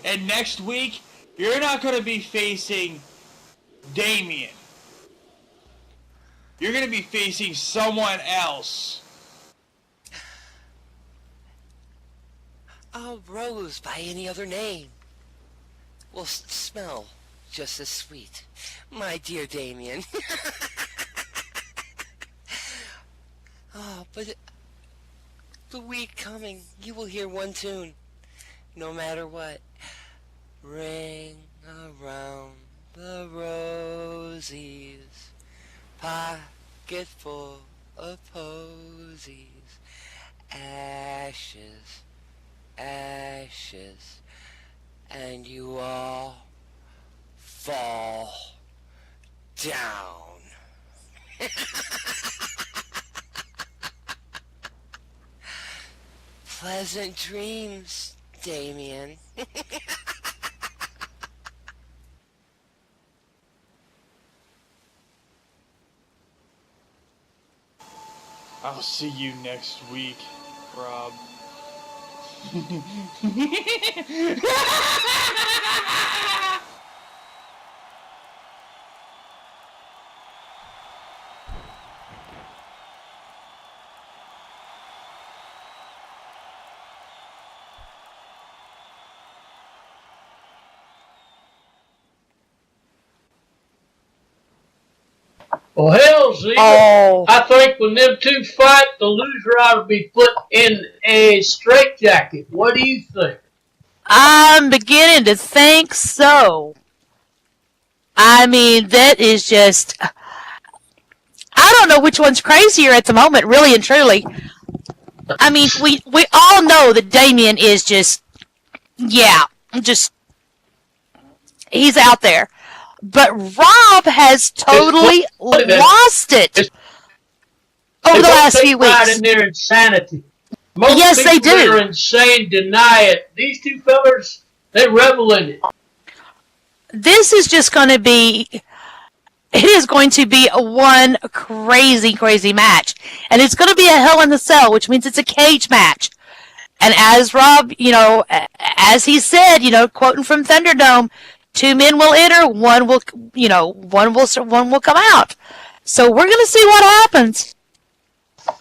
And next week, you're not going to be facing Damien. You're going to be facing someone else. Oh, Rose, by any other name, will smell just as sweet. My dear Damien. Oh, but the week coming, you will hear one tune, no matter what. Ring around the rosies, pocket full of posies, ashes, ashes, and you all fall down. Pleasant dreams, Damien. I'll see you next week, Rob. Well, hell, Zeke, I think when them two fight, the loser ought to be put in a straitjacket. What do you think? I'm beginning to think so. I mean, that is just... I don't know which one's crazier at the moment, really and truly. I mean, we all know that Damien is just... Yeah, just... He's out there. But Rob has totally lost it over the last few weeks. Right in their insanity. Most yes, people they do. that are insane deny it. These two fellers, they revel in it. This is just going to be... It is going to be one crazy, crazy match. And it's going to be a Hell in the Cell, which means it's a cage match. And as Rob, as he said, quoting from Thunderdome, 2 men will enter, one will come out. So we're going to see what happens.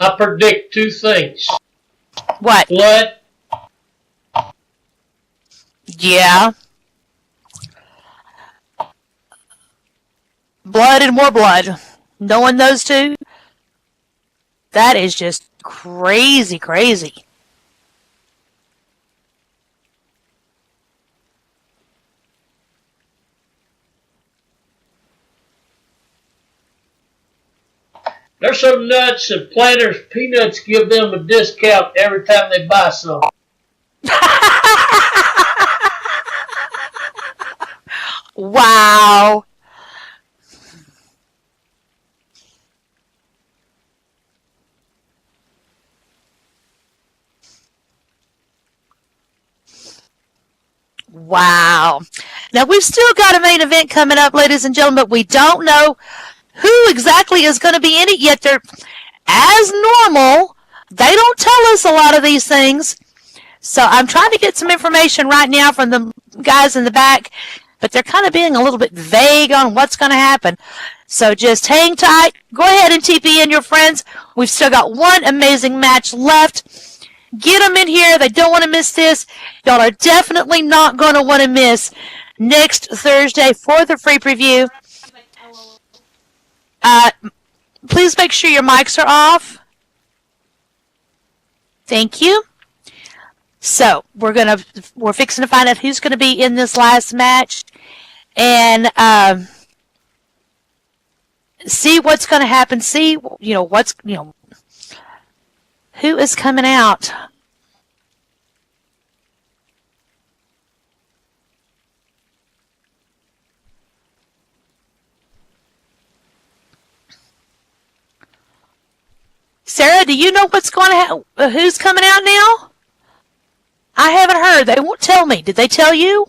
I predict 2 things. What? Blood. Yeah. Blood and more blood. Knowing those two, that is just crazy, crazy. They're so nuts that Planters Peanuts give them a discount every time they buy some. Wow. Wow. Now, we've still got a main event coming up, ladies and gentlemen, but we don't know who exactly is going to be in it yet. They're, as normal, they don't tell us a lot of these things. So I'm trying to get some information right now from the guys in the back, but they're kind of being a little bit vague on what's going to happen. So just hang tight. Go ahead and TP in your friends. We've still got one amazing match left. Get them in here. They don't want to miss this. Y'all are definitely not going to want to miss next Thursday for the free preview. Please make sure your mics are off. Thank you. So we're fixing to find out who's going to be in this last match, and see what's going to happen. See who is coming out. Sarah, do you know what's going to happen? Who's coming out now? I haven't heard. They won't tell me. Did they tell you?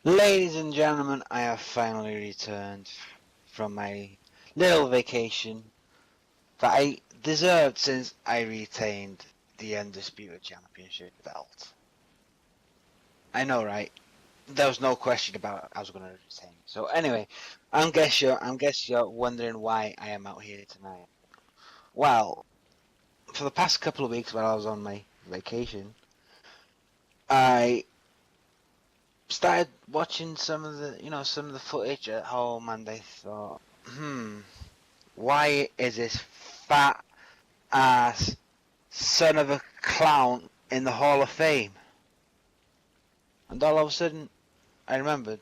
Ladies and gentlemen, I have finally returned from my little vacation that I deserved since I retained the Undisputed Championship belt. I know, right? There was no question about it. I was going to retain it. So anyway, I guess you're wondering why I am out here tonight. Well, for the past couple of weeks while I was on my vacation, I started watching some of the footage at home, and I thought, why is this fat ass son of a clown in the Hall of Fame? And all of a sudden, I remembered.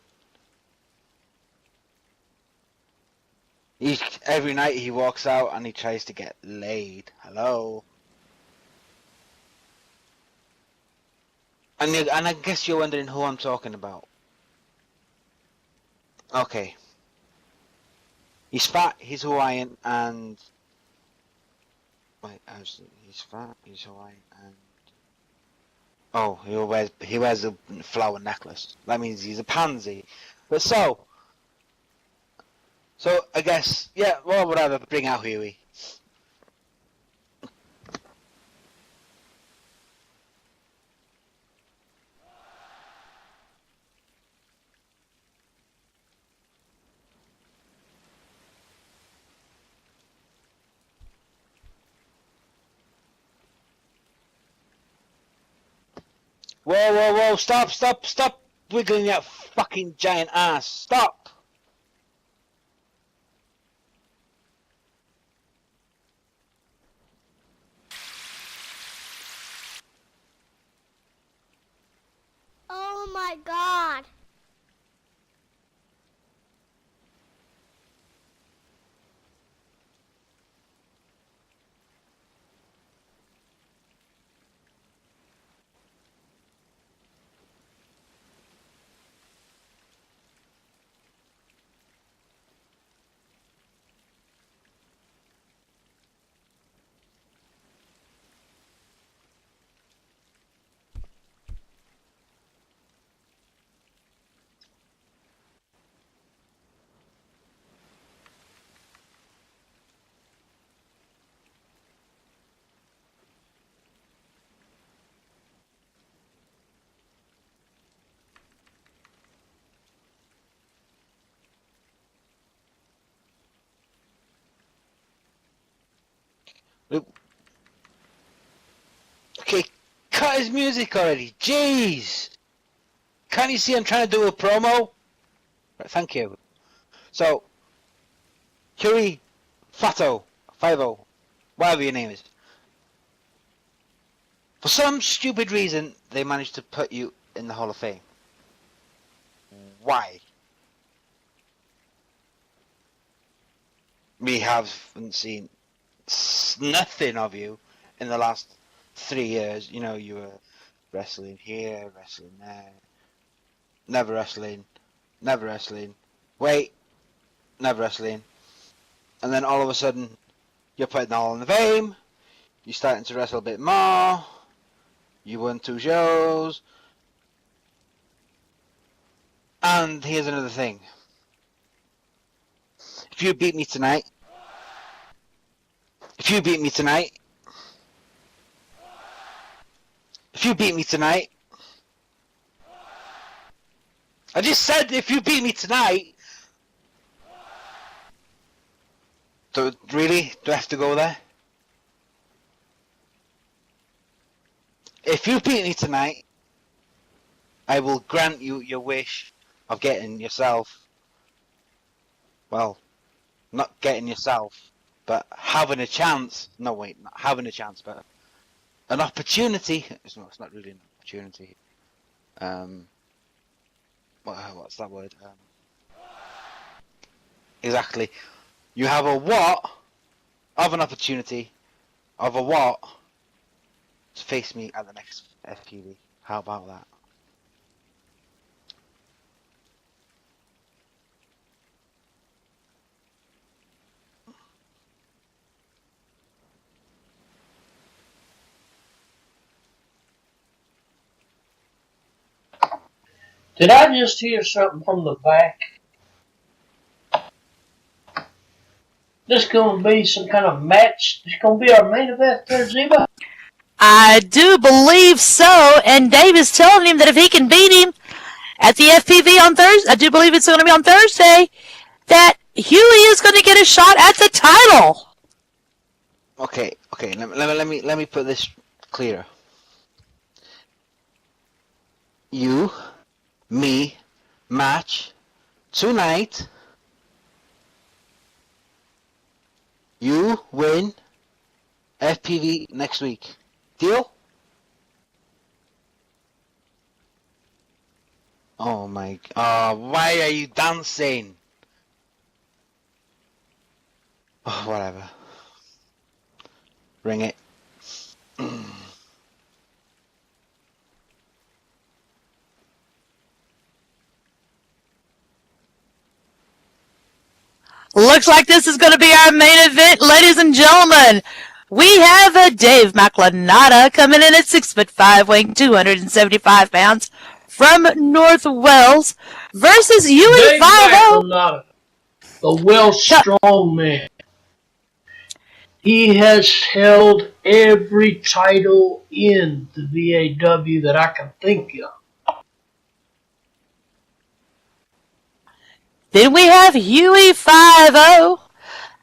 Every night he walks out and he tries to get laid. Hello. And I guess you're wondering who I'm talking about. Okay. He's fat, he's Hawaiian, and... Wait, he's fat, he's Hawaiian, and... Oh, he wears a flower necklace. That means he's a pansy. But so I guess, yeah, well, whatever, bring out Huey. Whoa, stop wiggling that fucking giant ass. Stop! Oh my god. cut his music already. Jeez. Can't you see I'm trying to do a promo? Right, thank you. So, Huey Fato, 50, whatever your name is. For some stupid reason, they managed to put you in the Hall of Fame. Why? We haven't seen nothing of you in the last 3 years. You know, you were wrestling here, wrestling there, never wrestling, wait, never wrestling, and then all of a sudden, you're putting all in the fame, you're starting to wrestle a bit more, you won 2 shows, and here's another thing. If you beat me tonight, I just said if you beat me tonight. Really? Do I have to go there? If you beat me tonight, I will grant you your wish of getting yourself, well, not getting yourself, but having a chance. No, wait, not having a chance, but an opportunity. It's not really an opportunity. What's that word? Exactly. You have a what of an opportunity of a what to face me at the next FPV. How about that? Did I just hear something from the back? This going to be some kind of match? This going to be our main event there, Ziba? I do believe so, and Dave is telling him that if he can beat him at the FPV on Thursday, I do believe it's going to be on Thursday, that Huey is going to get a shot at the title. Okay. Let me put this clearer. You, me, match tonight. You win FPV next week. Deal? Oh my... why are you dancing? Oh, whatever. Ring it. Looks like this is going to be our main event, ladies and gentlemen. We have a Dave McLanata coming in at 6'5", weighing 275 pounds from North Wales versus Huey Dave 50. McLanata, the Welsh strong man. He has held every title in the VAW that I can think of. Then we have Huey 50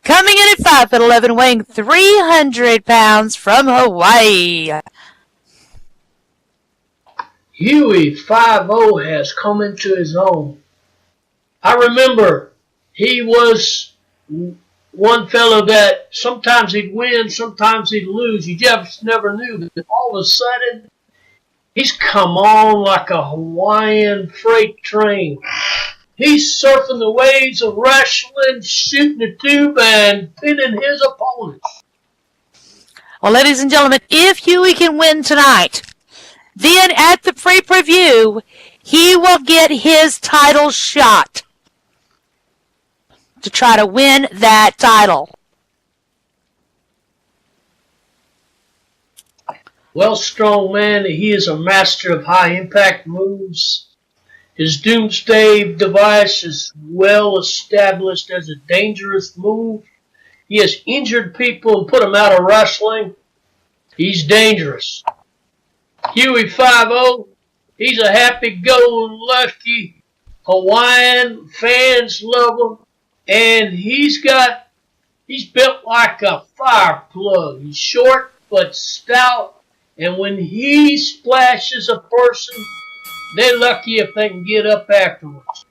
coming in at 5'11", weighing 300 pounds from Hawaii. Huey 50 has come into his own. I remember he was one fellow that sometimes he'd win, sometimes he'd lose. You just never knew. But all of a sudden, he's come on like a Hawaiian freight train. He's surfing the waves of wrestling, shooting the tube, and pinning his opponents. Well, ladies and gentlemen, if Huey can win tonight, then at the pre-preview, he will get his title shot to try to win that title. Well, strong man, he is a master of high-impact moves. His Doomsday device is well established as a dangerous move. He has injured people and put them out of wrestling. He's dangerous. Huey 50, he's a happy-go-lucky Hawaiian. Fans love him. And he's built like a fire plug. He's short but stout. And when he splashes a person, they're lucky if they can get up afterwards.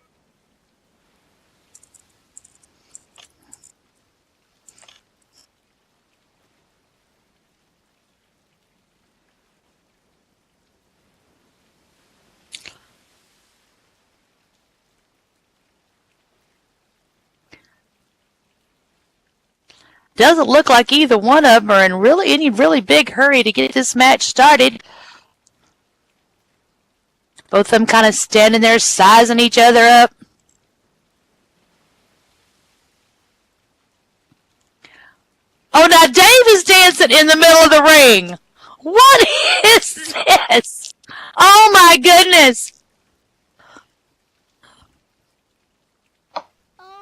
Doesn't look like either one of them are in any really big hurry to get this match started. Both of them kind of standing there sizing each other up. Oh, now Dave is dancing in the middle of the ring. What is this? Oh my goodness.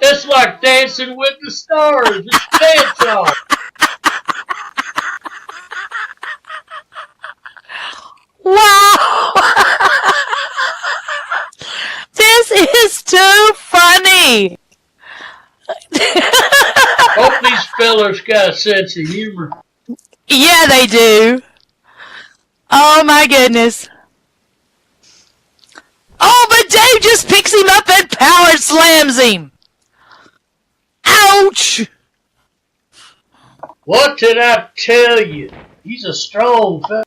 It's like Dancing with the Stars. It's dance off. Wow. This is too funny. Hope these fellers got a sense of humor. Yeah, they do. Oh my goodness. Oh, but Dave just picks him up and power slams him. Ouch! What did I tell you? He's a strong fella.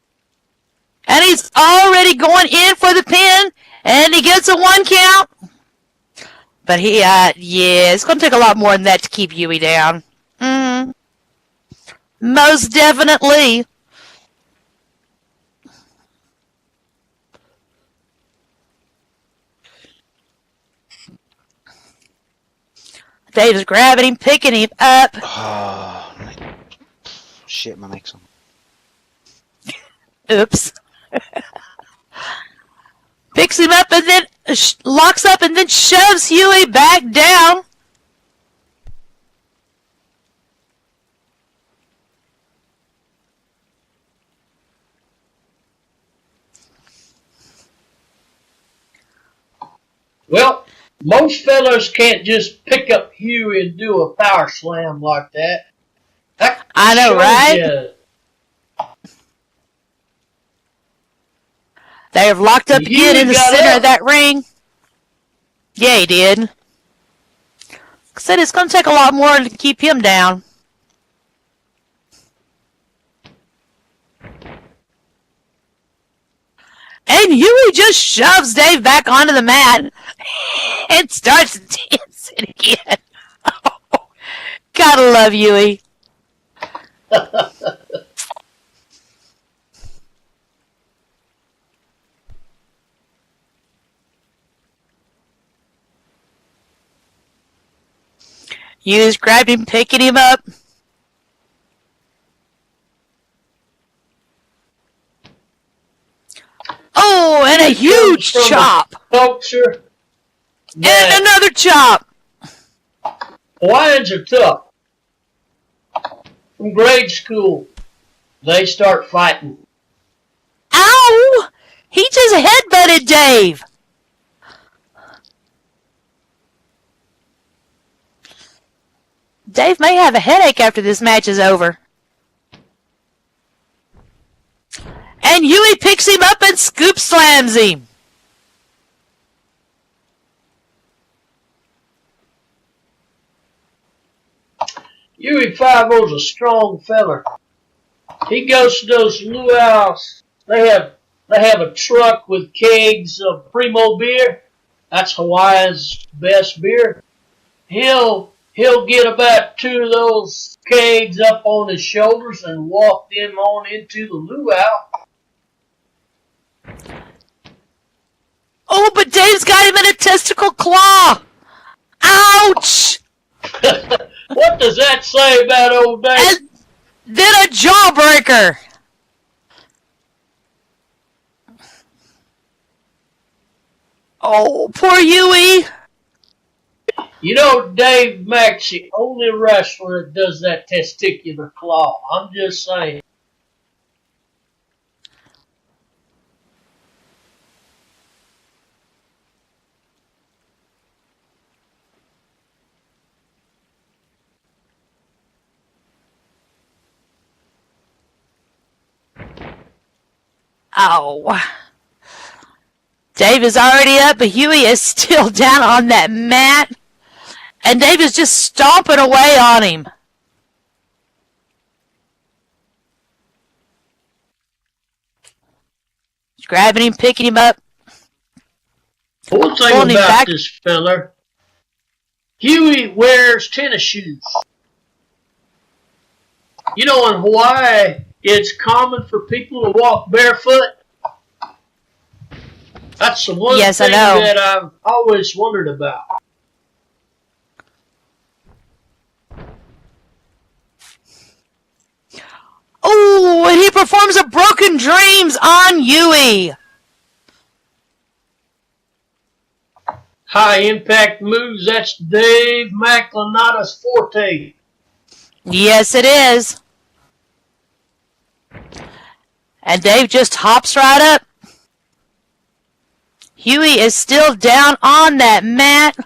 And he's already going in for the pin, and he gets a 1 count. But yeah, it's going to take a lot more than that to keep Huey down. Most definitely. Dave's grabbing him, picking him up. Oh, shit, my neck's on. Oops. Picks him up and then locks up and then shoves Huey back down. Well, most fellas can't just pick up Huey and do a power slam like that. I know, right? You. They have locked up again in the center up. of that ring. Yeah, he did. Like I said, it's going to take a lot more to keep him down. And Huey just shoves Dave back onto the mat and starts dancing again. Oh, gotta love Huey. Huey's grabbed him, picking him up. Oh, and a huge chop. Culture. And another chop. Hawaiians are tough. From grade school, they start fighting. Ow! He just headbutted Dave. Dave may have a headache after this match is over. And Huey picks him up and scoop slams him. Huey 5-0's a strong feller. He goes to those luau's. They have a truck with kegs of Primo beer. That's Hawaii's best beer. He'll get about 2 of those kegs up on his shoulders and walk them on into the luau. Oh, but Dave's got him in a testicle claw. Ouch! What does that say about old Dave? And then a jawbreaker. Oh, poor Huey. You know, Dave Mack's the only wrestler that does that testicular claw. I'm just saying. Oh. Dave is already up, but Huey is still down on that mat. And Dave is just stomping away on him. He's grabbing him, picking him up. One thing Pulling him about back. this feller, Huey wears tennis shoes. You know, in Hawaii, it's common for people to walk barefoot. That's the one Yes, I thing know. that I've always wondered about. Oh, and he performs a Broken Dreams on Huey. High impact moves, that's Dave McLenata's forte. Yes, it is. And Dave just hops right up. Huey is still down on that mat.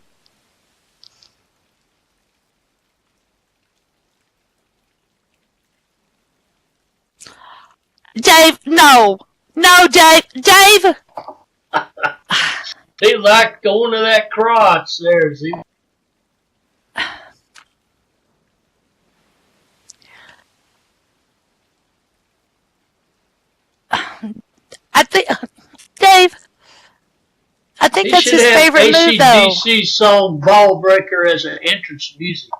Dave, no. No, Dave. Dave! He liked going to that crotch there, see? I think, Dave, I think He that's should his have favorite move, though. AC/DC song Ball Breaker as an entrance music.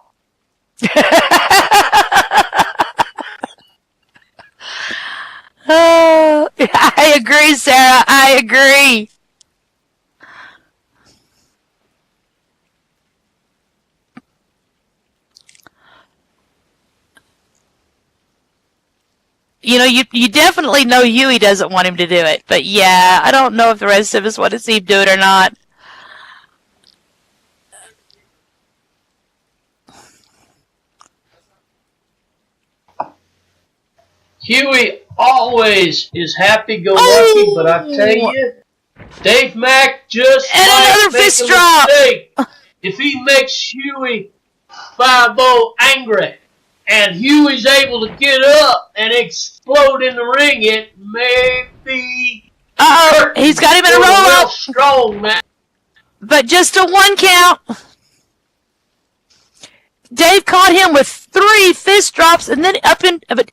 Oh, I agree, Sarah. I agree. You know, you definitely know Huey doesn't want him to do it. But yeah, I don't know if the rest of us want to see him do it or not. Huey always is happy-go-lucky, but I tell you, Dave Mack just And might another make fist a drop. mistake. If he makes Huey 5-0 angry, and Huey's able to get up and explode in the ring, it may be Uh-oh, he's got him in a for the real roll-up. strong man. But just a 1 count. Dave caught him with 3 fist drops and then up in... But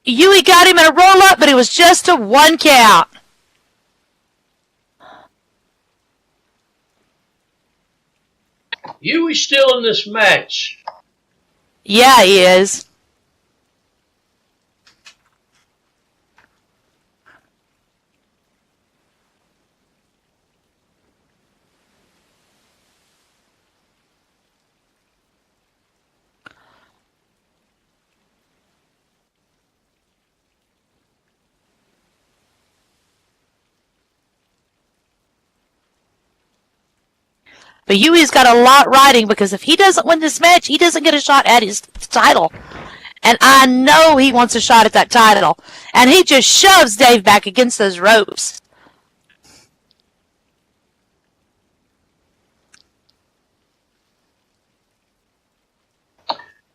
Huey got him in a roll-up, but it was just a 1 count. Huey's still in this match. Yeah, he is. But Huey's got a lot riding because if he doesn't win this match, he doesn't get a shot at his title. And I know he wants a shot at that title. And he just shoves Dave back against those ropes.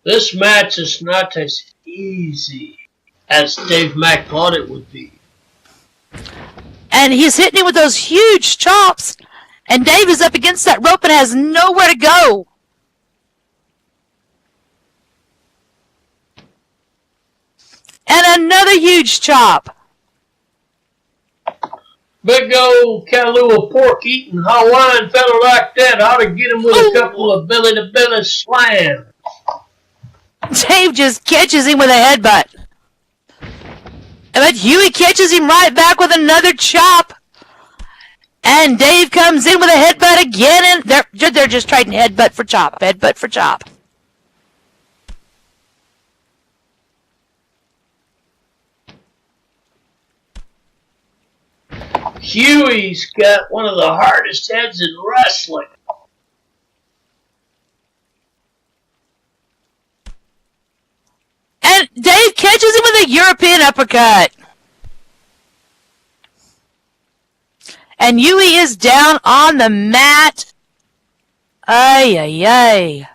This match is not as easy as Dave Mack thought it would be. And he's hitting him with those huge chops. And Dave is up against that rope and has nowhere to go. And another huge chop. Big old Kahlua pork eating Hawaiian fella like that ought to get him with a couple of belly-to-belly slams. Dave just catches him with a headbutt. But Huey catches him right back with another chop. And Dave comes in with a headbutt again, and they're just trading headbutt for chop, headbutt for chop. Huey's got one of the hardest heads in wrestling. And Dave catches him with a European uppercut. And Huey is down on the mat. Ay, ay, ay.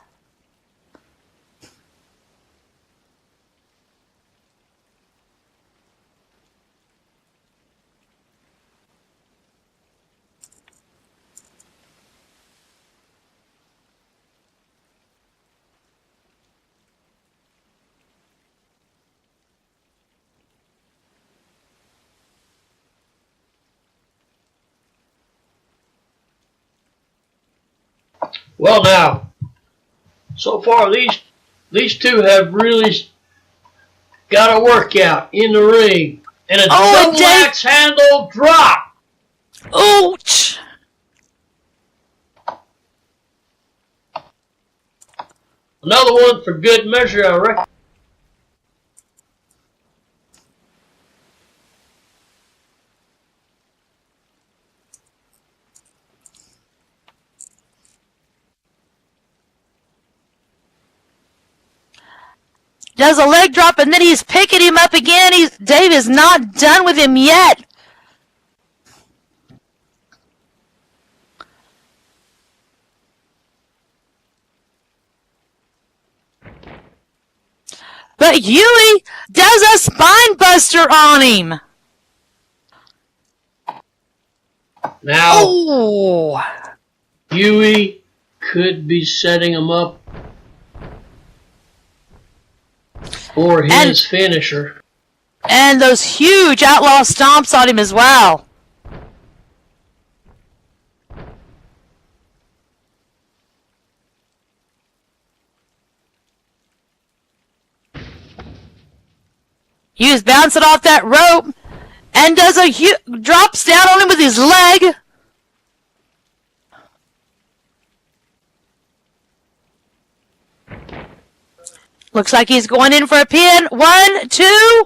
Well, now, so far these two have really got a workout in the ring, and a double axe handle drop. Ouch! Another one for good measure, I reckon. Does a leg drop, and then he's picking him up again. Dave is not done with him yet. But Huey does a spine buster on him. Now, Huey could be setting him up for his finisher. And those huge outlaw stomps on him as well. Huey's bouncing off that rope and does drops down on him with his leg. Looks like he's going in for a pin. 1, 2,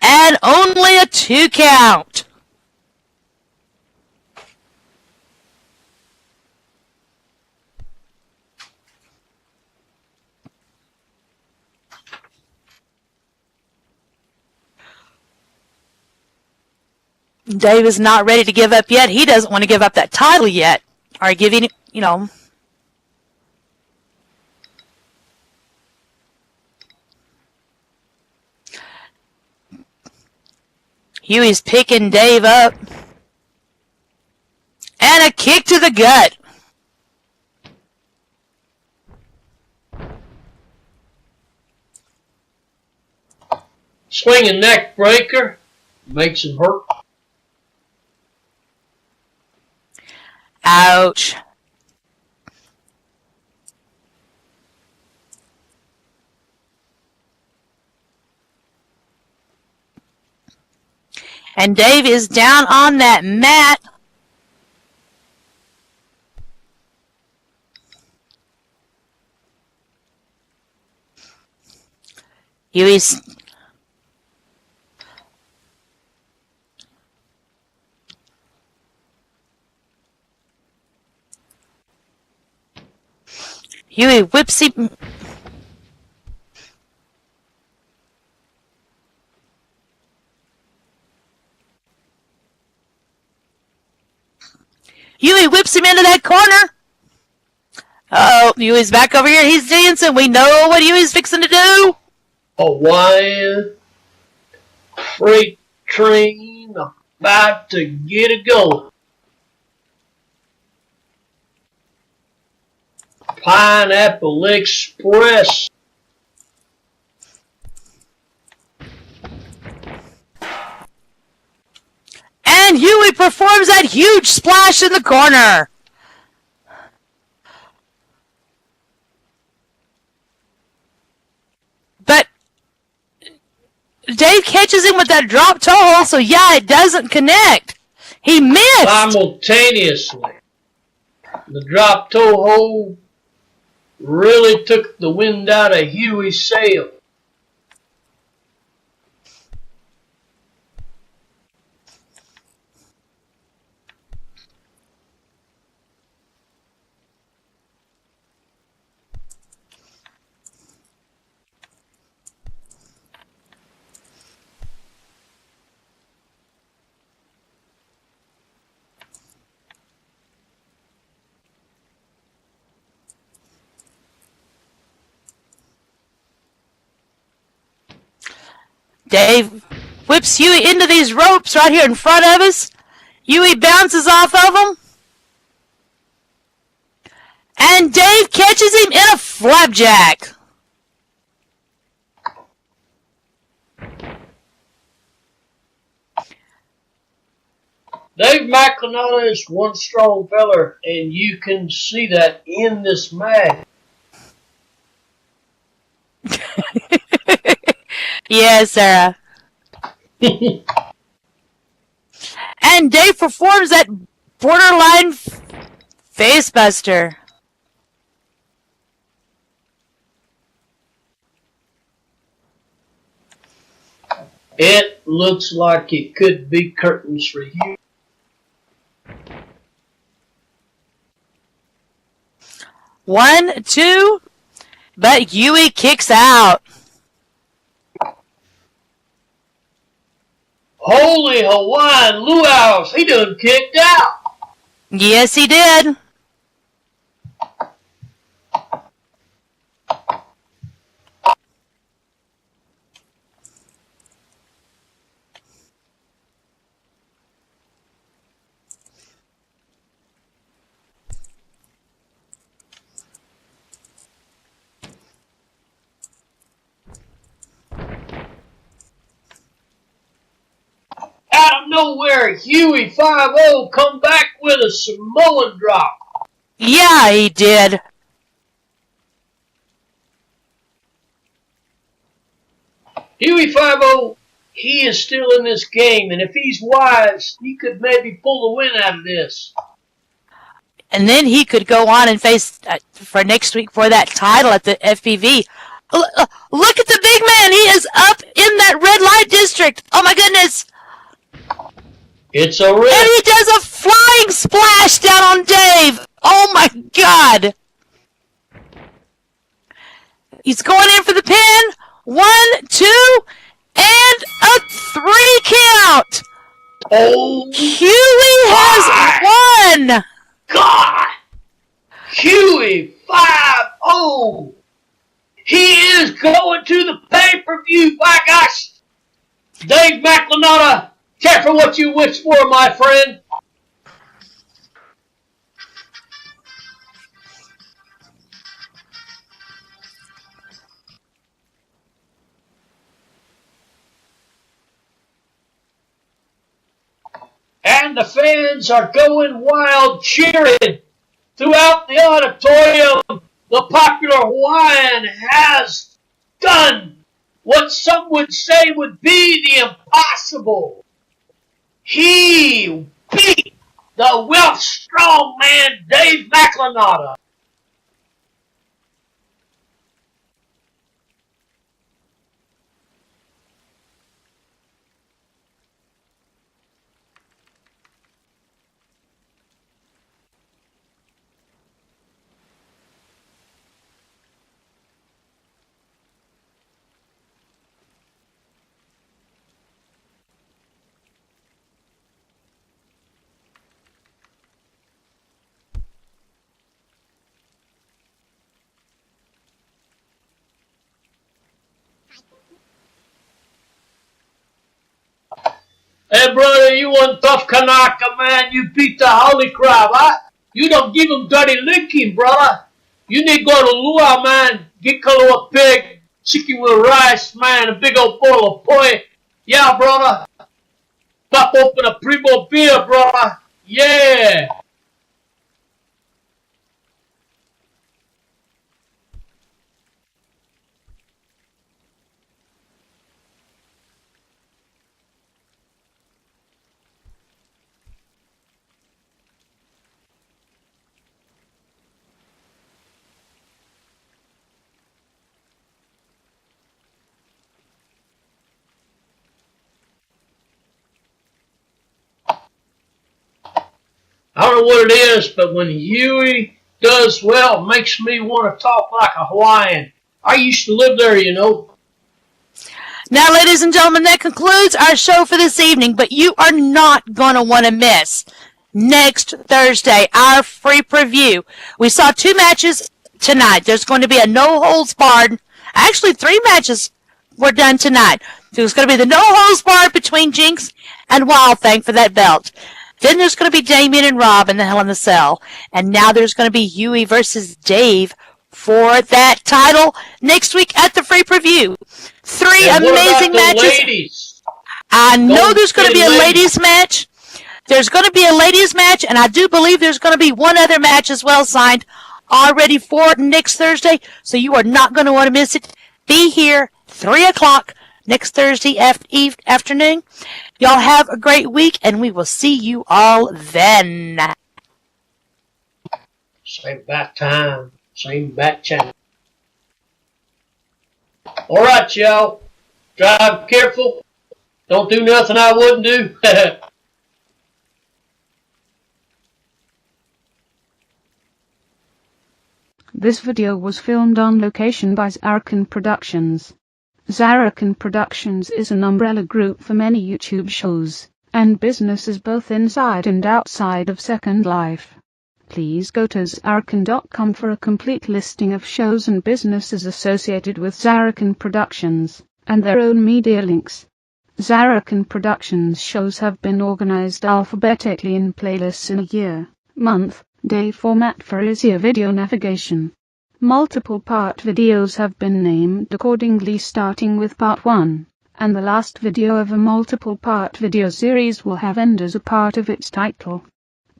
and only a 2 count. Dave is not ready to give up yet. He doesn't want to give up that title yet. Or give any, Huey's picking Dave up. And a kick to the gut. Swinging neck breaker makes him hurt. Ouch. And Dave is down on that mat. Huey's Huey whips him. Huey whips him into that corner. Oh, Huey's back over here. He's dancing. We know what Huey's fixing to do. Hawaiian freight train about to get it going. Pineapple Express. And Huey performs that huge splash in the corner. But Dave catches him with that drop toe hold, so yeah, it doesn't connect. He missed. Simultaneously. The drop toe hold really took the wind out of Huey's sail. Dave whips Huey into these ropes right here in front of us. Huey bounces off of them. And Dave catches him in a flapjack. Dave McLenana is one strong feller, and you can see that in this match. Yes, Sarah. And Dave performs that borderline facebuster. It looks like it could be curtains for you. One, two, but Huey kicks out. Holy Hawaiian luau's, he done kicked out. Yes, he did. Out of nowhere, Huey 5-0 come back with a Samoan drop. Yeah, he did. Huey 5-0, he is still in this game, and if he's wise, he could maybe pull the win out of this. And then he could go on and face for next week for that title at the FPV. Look at the big man. He is up in that red light district. Oh, my goodness. It's a risk. And he does a flying splash down on Dave. Oh, my God. He's going in for the pin. 1, 2, and a 3 count. Oh, Huey has won. God! Huey 5-0. He is going to the pay-per-view. My gosh. Dave McLenana, careful what you wish for, my friend. And the fans are going wild, cheering throughout the auditorium. The popular Hawaiian has done what some would say would be the impossible. He beat the Welsh strongman Dave McLenana. Hey, brother, you one tough Kanaka, man. You beat the holy crab, huh? You don't give him dirty licking, brother. You need to go to luau, man. Get Kalua pig, chicken with rice, man, a big old bowl of poi. Yeah, brother. Pop open a primo beer, brother. Yeah. I don't know what it is, but when Huey does well, it makes me want to talk like a Hawaiian. I used to live there, you know. Now, ladies and gentlemen, that concludes our show for this evening, but you are not going to want to miss next Thursday, our free preview. We saw 2 matches tonight. There's going to be a no-holds-barred. Actually, 3 matches were done tonight. There's going to be the no-holds-barred between Jinx and Wild Thing for that belt. Then there's going to be Damien and Rob in the Hell in the Cell. And now there's going to be Huey versus Dave for that title next week at the free preview. 3 And amazing matches. Ladies? I know there's going to be a ladies match. There's going to be a ladies match, and I do believe there's going to be one other match as well signed already for next Thursday, so you are not going to want to miss it. Be here 3 o'clock next Thursday afternoon. Y'all have a great week, and we will see you all then. Same bat time, same bat channel. All right, y'all. Drive careful. Don't do nothing I wouldn't do. This video was filmed on location by Zarrakan Productions. Zarrakan Productions is an umbrella group for many YouTube shows and businesses both inside and outside of Second Life. Please go to Zarrakan.com for a complete listing of shows and businesses associated with Zarrakan Productions, and their own media links. Zarrakan Productions shows have been organized alphabetically in playlists in a year, month, day format for easier video navigation. Multiple part videos have been named accordingly, starting with part 1, and the last video of a multiple part video series will have end as a part of its title.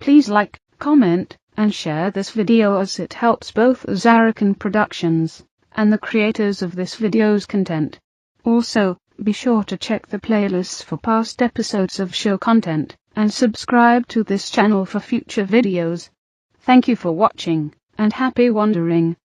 Please like, comment, and share this video as it helps both Zarrakan Productions and the creators of this video's content. Also, be sure to check the playlists for past episodes of show content, and subscribe to this channel for future videos. Thank you for watching, and happy wandering.